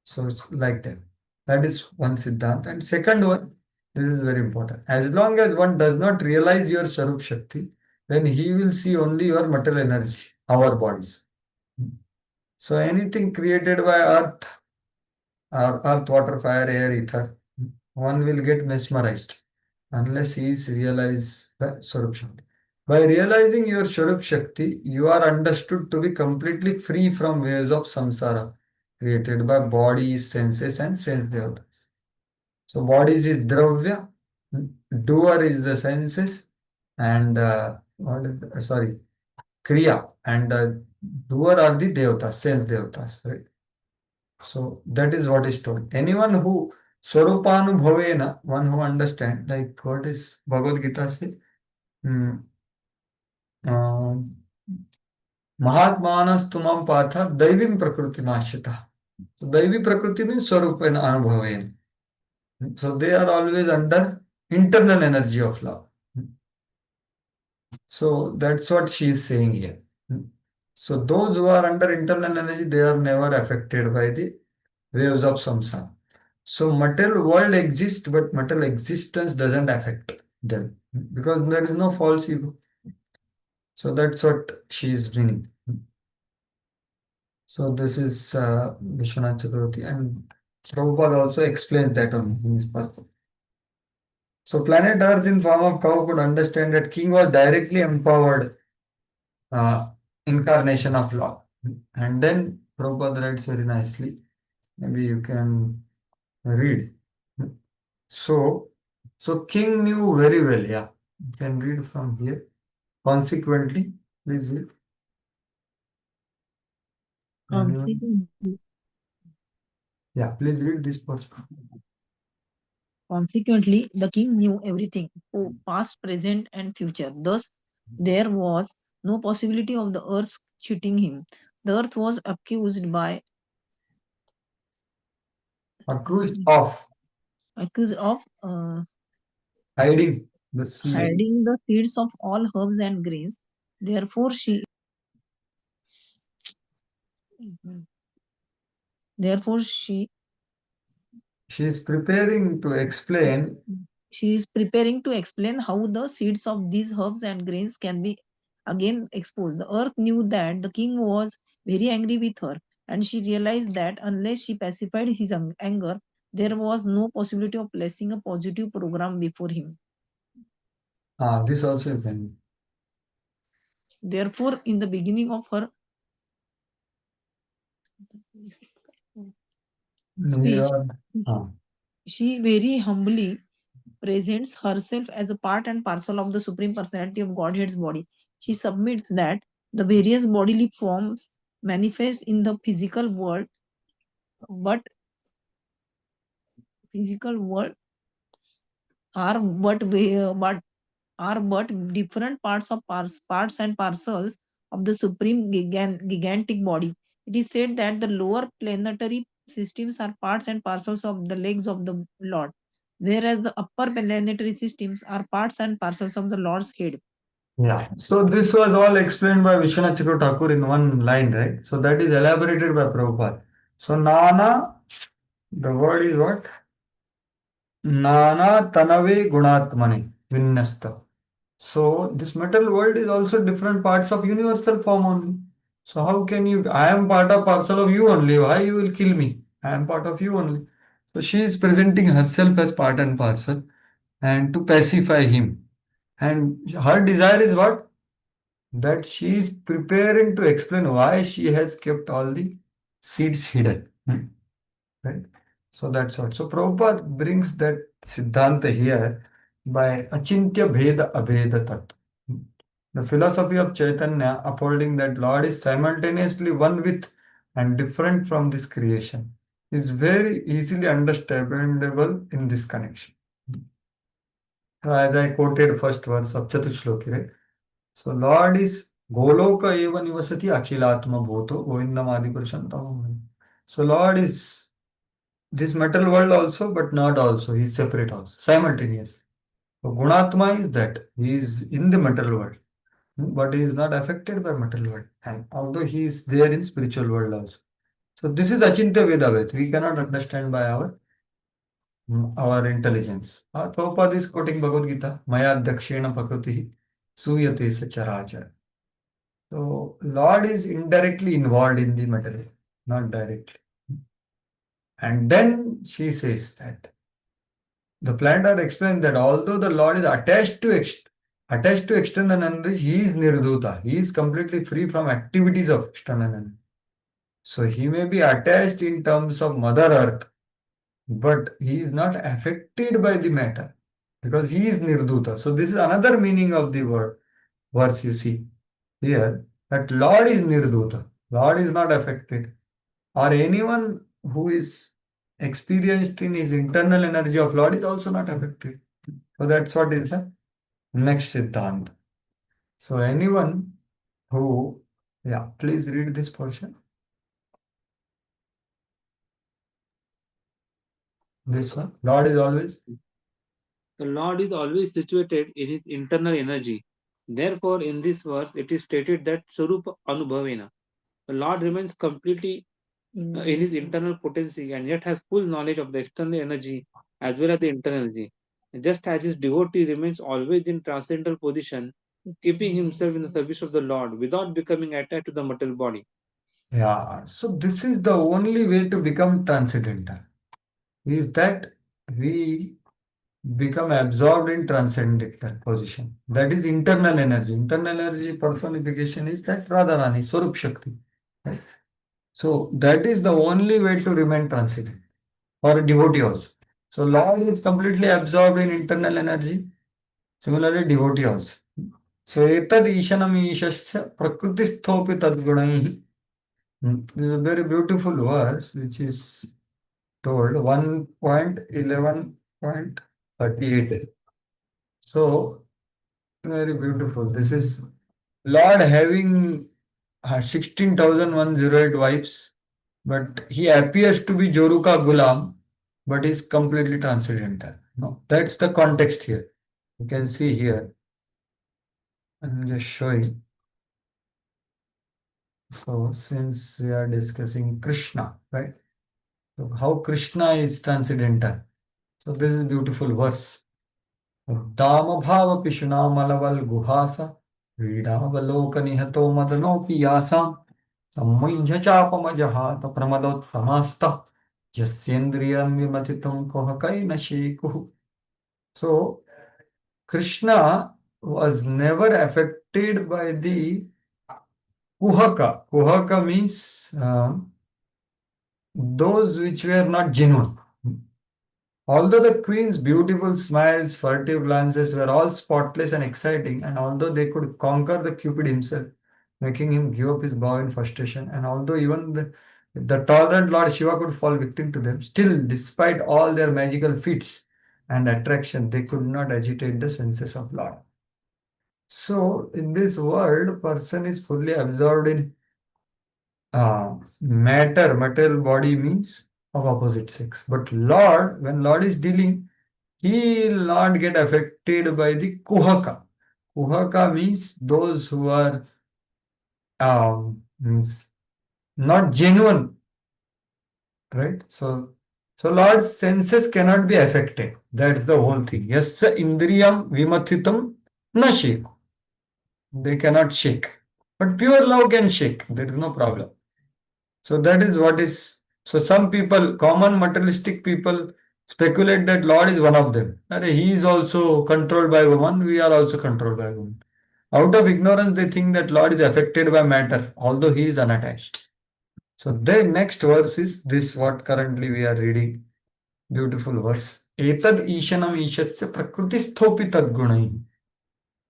So it's like that. That is one Siddhant. And second one, this is very important. As long as one does not realize your Sarup Shakti, then he will see only your material energy, our bodies. So anything created by earth, or earth, water, fire, air, ether, one will get mesmerized unless he is realize the Swarup Shakti. By realizing your Swarup Shakti, you are understood to be completely free from waves of samsara created by bodies, senses, and sense devatas. So bodies is dravya, doer is the senses, and kriya, and doer are the devatas, sense devatas, right? So that is what is told. Anyone who Swarupanubhavena, one who understand, like what is Bhagavad Gita say? Hmm. Mahatmanas tumam patha daivim prakriti mashita. So daivi prakriti means Swarupena anubhavena. So they are always under internal energy of love. So that's what she is saying here. So those who are under internal energy, they are never affected by the waves of samsara. So material world exists, but material existence doesn't affect them because there is no false ego. So that's what she is meaning. So this is Vishwanath Chakravarti, and Prabhupada also explains that on his part. So planet Earth in form of cow could understand that king was directly empowered uh, incarnation of law. And then Prabhupada writes very nicely. Maybe you can read. So, so king knew very well. Yeah, you can read from here. Consequently, please read. Anyone? Consequently, Yeah, please read this portion. consequently, the king knew everything, past, present, and future. Thus, there was no possibility of the earth cheating him. The earth was accused by Accused of accused of hiding the seed. hiding the seeds of all herbs and grains. Therefore, therefore She is preparing to explain. she is preparing to explain how the seeds of these herbs and grains can be again exposed. The earth knew that the king was very angry with her, and she realized that unless she pacified his anger, there was no possibility of placing a positive program before him. This also you can. Therefore, in the beginning of her speech, she very humbly presents herself as a part and parcel of the Supreme Personality of Godhead's body. She submits that the various bodily forms manifest in the physical world, but are but different parts and parcels of the supreme gigantic body. It is said that the lower planetary systems are parts and parcels of the legs of the Lord, whereas the upper planetary systems are parts and parcels of the Lord's head. Yeah. So this was all explained by Vishwanath Chakravarti Thakur in one line, right? So that is elaborated by Prabhupada. So Nana, the word is what? Nana Tanave Gunatmani Vinnasta. So this metal world is also different parts of universal form only. So how can you? I am part of parcel of you only. Why you will kill me? I am part of you only. So she is presenting herself as part and parcel, and to pacify him. And her desire is what? That she is preparing to explain why she has kept all the seeds hidden. Right? So that's what. So Prabhupada brings that Siddhanta here by Achintya Bheda Abheda Tat. The philosophy of Chaitanya upholding that Lord is simultaneously one with and different from this creation is very easily understandable in this connection. As I quoted first verse of Chatushloki, right? So Lord is Goloka eva nivasati akhilatma bhoto govindam adipurusham tamam. So Lord is this metal world also, but not also. He is separate also, simultaneous. So Gunatma is that. He is in the metal world, but he is not affected by metal world. And although he is there in spiritual world also. So this is Achintya Vedavet. We cannot understand by our intelligence. Prabhupada is quoting Bhagavad Gita, Maya Dakshena Prakriti Suyate Sacharaja. So Lord is indirectly involved in the matter, not directly. And then she says that the planter explained that although the Lord is attached to external energy, he is nirduta. He is completely free from activities of external energy. So he may be attached in terms of Mother Earth, but he is not affected by the matter because he is nirduta. So this is another meaning of the verse you see here, that Lord is nirduta. Lord is not affected, or anyone who is experienced in his internal energy of Lord is also not affected. So that's what is the next Siddhanta. So anyone who, yeah, please read this portion. This one, Lord is always. The Lord is always situated in his internal energy. Therefore, in this verse, it is stated that Sarupa Anubhavena, the Lord remains completely in his internal potency and yet has full knowledge of the external energy as well as the internal energy. Just as his devotee remains always in transcendental position, keeping himself in the service of the Lord without becoming attached to the material body. Yeah, so this is the only way to become transcendental, is that we become absorbed in transcendental position. That is internal energy. Internal energy personification is that Radharani, Swarup Shakti. Right? So that is the only way to remain transcendent for a devotee also. So Lord is completely absorbed in internal energy. Similarly, devotee also. So etad ishanam ishasya prakrutisthopi tadgunaihi. This is a very beautiful verse which is told 1.11.38. So very beautiful. This is Lord having 16,108 wives, but he appears to be Joruka Gulam but is completely transcendental. No, that's the context here. You can see here. I'm just showing. So since we are discussing Krishna, right? So how Krishna is transcendental. So this is beautiful verse. Dama bhava pishuna malaval guhasa Vidavaloka nihato madanopi yasam Sammuyya chapamajahata pramadot samasta Yasyendriyam vimatitum kohakaina shikuhu. So Krishna was never affected by the kuhaka. Kuhaka means those which were not genuine. Although the queen's beautiful smiles, furtive glances were all spotless and exciting, and although they could conquer the Cupid himself, making him give up his bow in frustration, and although even the tolerant Lord Shiva could fall victim to them, still, despite all their magical feats and attraction, they could not agitate the senses of Lord. So, in this world, person is fully absorbed in matter, material body means of opposite sex. But Lord, when Lord is dealing, he will not get affected by the kuhaka. Kuhaka means those who are means not genuine, right? So Lord's senses cannot be affected. That's the whole thing. Yes, indriyam vimathitam na shake. They cannot shake. But pure love can shake. There is no problem. So that is what is. So some people, common materialistic people, speculate that Lord is one of them. He is also controlled by woman. We are also controlled by woman. Out of ignorance, they think that Lord is affected by matter, although he is unattached. So the next verse is this, what currently we are reading. Beautiful verse. Etad ishanam ishasya prakrutisthopi tadgunai.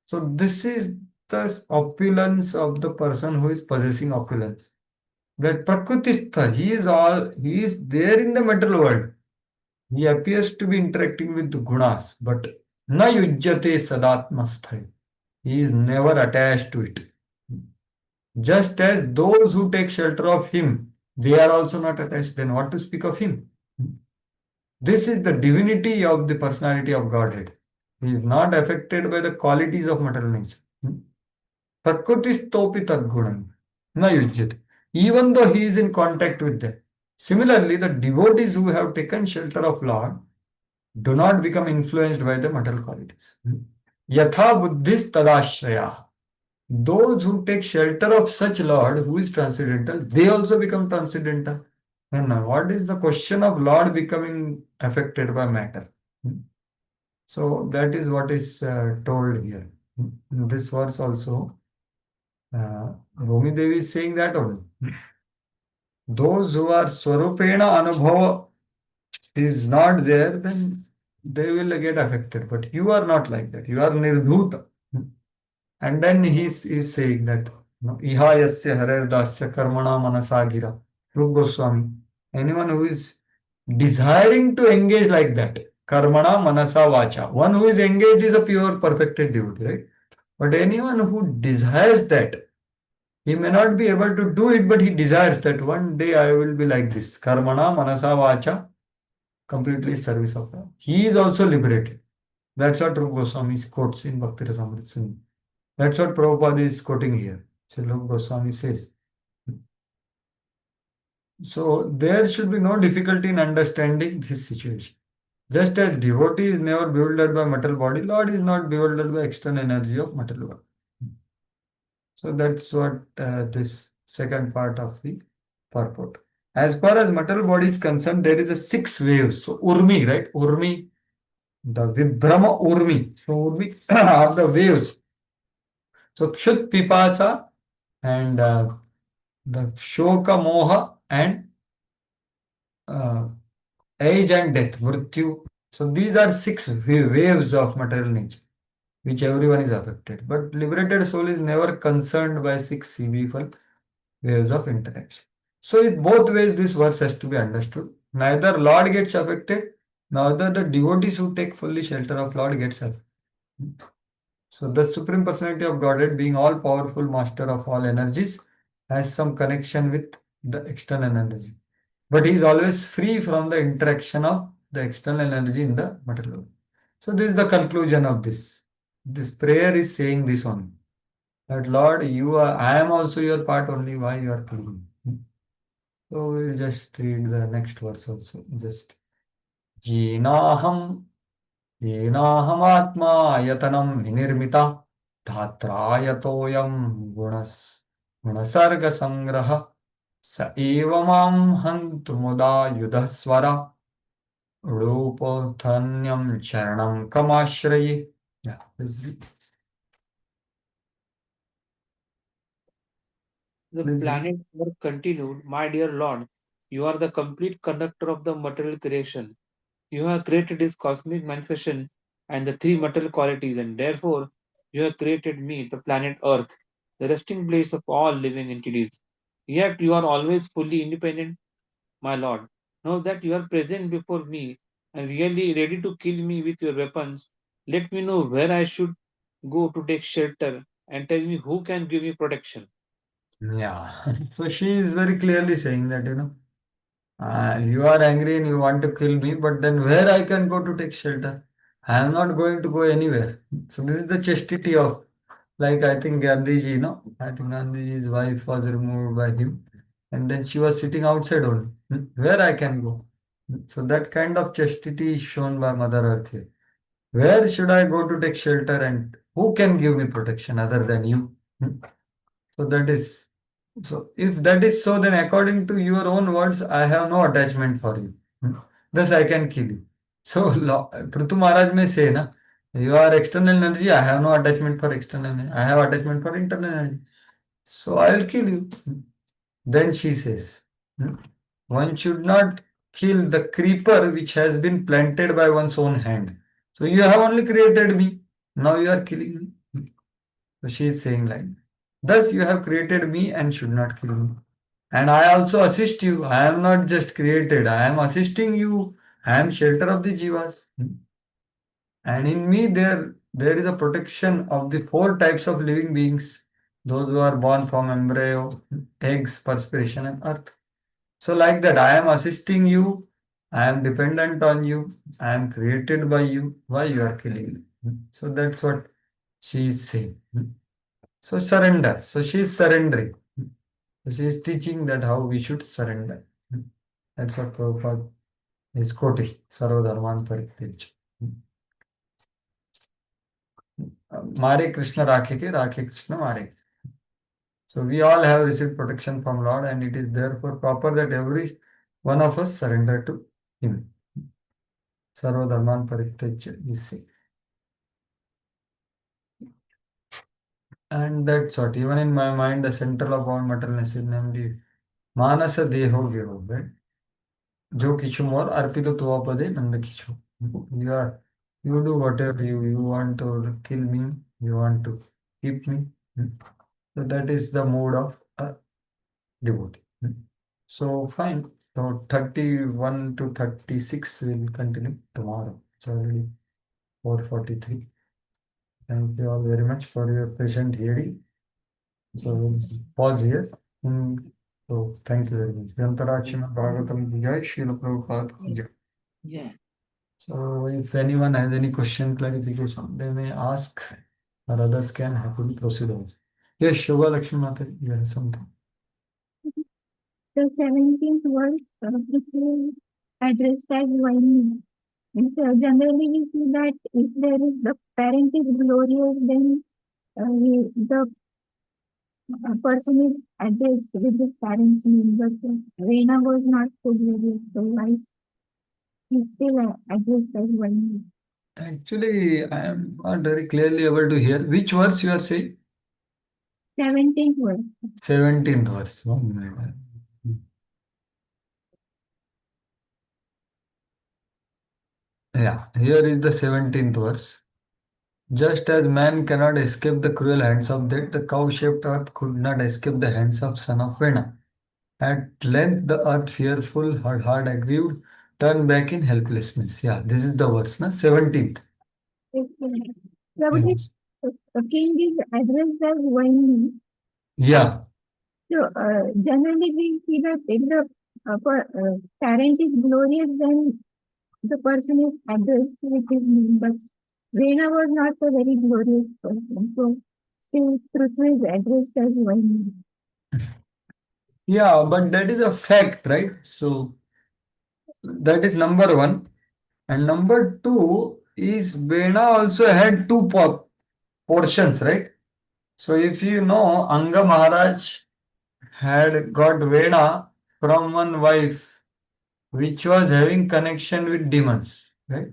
So this is the opulence of the person who is possessing opulence. That Prakrutistha, he is there in the material world. He appears to be interacting with the gunas, but na yujyate sadatmasthai. He is never attached to it. Just as those who take shelter of him, they are also not attached, then what to speak of him? This is the divinity of the personality of Godhead. He is not affected by the qualities of material nature. Prakrutistopi tadgunam na yujyate. Even though he is in contact with them. Similarly, the devotees who have taken shelter of Lord do not become influenced by the material qualities. Yatha buddhis tadashraya. Those who take shelter of such Lord who is transcendental, they also become transcendental. And what is the question of Lord becoming affected by matter? So that is what is told here. In this verse also, Romi Devi is saying that only. Those who are Swarupena Anubhava is not there, then they will get affected. But you are not like that. You are Nirdhuta. And then he is saying that Iha yasya harer dasya karmana manasagira. Rup Goswami. Anyone who is desiring to engage like that, karmana manasa vacha. One who is engaged is a pure perfected devotee, right? But anyone who desires that, he may not be able to do it, but he desires that one day I will be like this. Karmana, manasa, vacha, completely service of God. He is also liberated. That's what Rupa Goswami quotes in Bhakti Rasamrita Sindhu. That's what Prabhupada is quoting here. So Rupa Goswami says. So there should be no difficulty in understanding this situation. Just as devotee is never bewildered by material body, Lord is not bewildered by external energy of material body. So that's what this second part of the purport. As far as material body is concerned, there is a 6 waves. So Urmi, right? Urmi, the Vibhrama Urmi. So Urmi are the waves. So Kshut Pipasa and the Shoka Moha and age and death, Mrityu. So these are 6 waves of material nature, which everyone is affected. But liberated soul is never concerned by 6 beautiful waves of interaction. So in both ways, this verse has to be understood. Neither Lord gets affected, neither the devotees who take fully shelter of Lord gets affected. So the Supreme Personality of Godhead, being all powerful master of all energies, has some connection with the external energy. But he is always free from the interaction of the external energy in the material world. So this is the conclusion of this. This prayer is saying this only. That Lord, I am also your part only. Why you are killing me? So we'll just read the next verse also. Just येनाहम येनाहमात्मा यतनम विनिर्मिता धात्रायतोयम गुणस गुणसर्ग संग्रह स एव मां हन्तु मुदा युधस्वरा रूपोत्थन्यम शरणम कमाश्रये. Yeah, The please. planet Earth continued, my dear Lord, you are the complete conductor of the material creation. You have created this cosmic manifestation and the three material qualities, and therefore you have created me, the planet Earth, the resting place of all living entities. Yet you are always fully independent, my Lord. Know that you are present before me and really ready to kill me with your weapons. Let me know where I should go to take shelter and tell me who can give me protection. Yeah. So she is very clearly saying that, you are angry and you want to kill me, but then where I can go to take shelter? I am not going to go anywhere. So this is the chastity of, like I think Gandhiji, I think Gandhiji's wife was removed by him, and then she was sitting outside only. Where I can go? So that kind of chastity is shown by Mother Earth here. Where should I go to take shelter, and who can give me protection other than you? So that is so. If that is so, then according to your own words, I have no attachment for you. Thus, I can kill you. So Prithu Maharaj may say, na, you are external energy. I have no attachment for external energy. I have attachment for internal energy. So I will kill you. Then she says, one should not kill the creeper which has been planted by one's own hand. So you have only created me. Now you are killing me. So she is saying like, thus you have created me and should not kill me. And I also assist you. I am not just created. I am assisting you. I am shelter of the jivas. And in me there is a protection of the four types of living beings. Those who are born from embryo, eggs, perspiration, and earth. So like that, I am assisting you. I am dependent on you. I am created by you. Why you are killing me? So that's what she is saying. So surrender. So she is surrendering. So she is teaching that how we should surrender. That's what Prabhupada is quoting. Sarvadharman Parityaj. Mare Krishna Rakhe ke, Rakhe Krishna Mare. So we all have received protection from Lord, and it is therefore proper that every one of us surrender to Him. Sarvadharman Parityaj is saying. And that's what, even in my mind, the central of all materness is namely Manasa Deho Geho, right? Jo kichu more arpito tuapade nanda kichu. You do whatever you want to kill me, you want to keep me. So that is the mode of a devotee. So fine. So 31 to 36 will continue tomorrow. It's already 4:43. Thank you all very much for your patient hearing. So we'll pause here. So thank you very much. Yantarachima Bhagavatam Jai Srila Prabhupada Ki Jai. Yeah. So if anyone has any question, clarification, they may ask, or others can happily proceed also. Yes, Shobha Lakshmi Mata, you have something. The 17th verse is addressed as wine. Generally, we see that if there is the parent is glorious, then the person is addressed with his parents' name. But Reena was not so glorious, so why he still addressed as wine? Actually, I am not very clearly able to hear. Which verse you are saying? 17th verse. 17th verse. 1 minute. Yeah, here is the 17th verse. Just as man cannot escape the cruel hands of death, the cow-shaped earth could not escape the hands of son of Vena. At length the earth, fearful, her heart aggrieved, turned back in helplessness. Yeah, this is the verse, na? 17th. Prabhuji, Yes. king is addressed as wine. Yeah. So generally we see that if the parent is glorious, then the person is addressed with his name, but Vena was not a very glorious person. So still Prithvi is addressed as Vaini. Yeah, but that is a fact, right? So that is number one. And number two is Vena also had two portions, right? So if you know, Anga Maharaj had got Vena from one wife which was having connection with demons, right?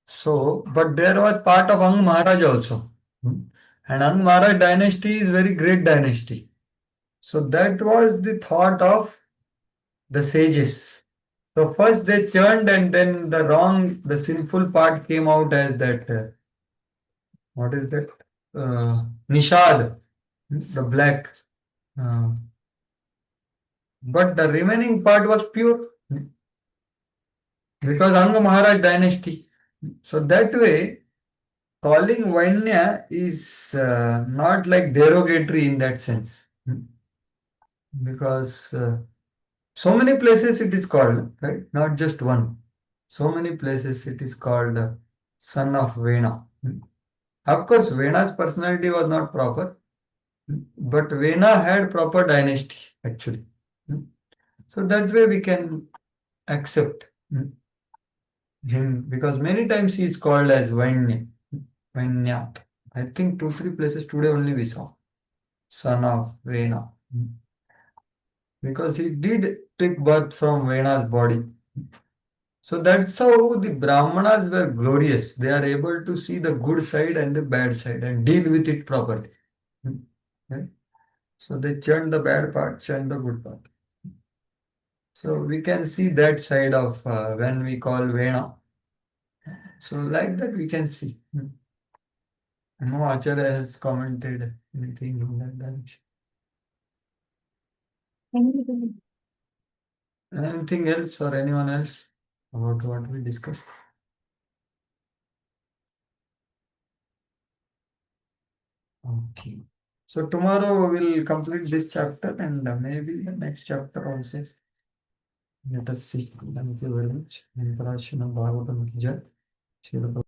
So, but there was part of Ang Maharaj also. Hmm. And Ang Maharaj dynasty is very great dynasty. So that was the thought of the sages. So first they churned and then the sinful part came out as that, what is that? Nishad, the black. Uh, but the remaining part was pure because Anga Maharaj dynasty. So that way, calling Vanya is not like derogatory in that sense. Because so many places it is called, right? Not just one. So many places it is called son of Vena. Of course, Vena's personality was not proper, but Vena had proper dynasty actually. So that way we can accept him because many times he is called as Vanya. Vanya. I think 2, 3 places today only we saw. Son of Vena. Because he did take birth from Vena's body. So that's how the Brahmanas were glorious. They are able to see the good side and the bad side and deal with it properly. Right? So they churn the bad part, churn the good part. So we can see that side of when we call Vena. So like that we can see. No Acharya has commented anything in that direction. Thank you. Anything else or anyone else about what we discussed? Okay. So tomorrow we will complete this chapter and maybe the next chapter also. Let us see. Thank you very much. Bhagavatam ki jai. Srila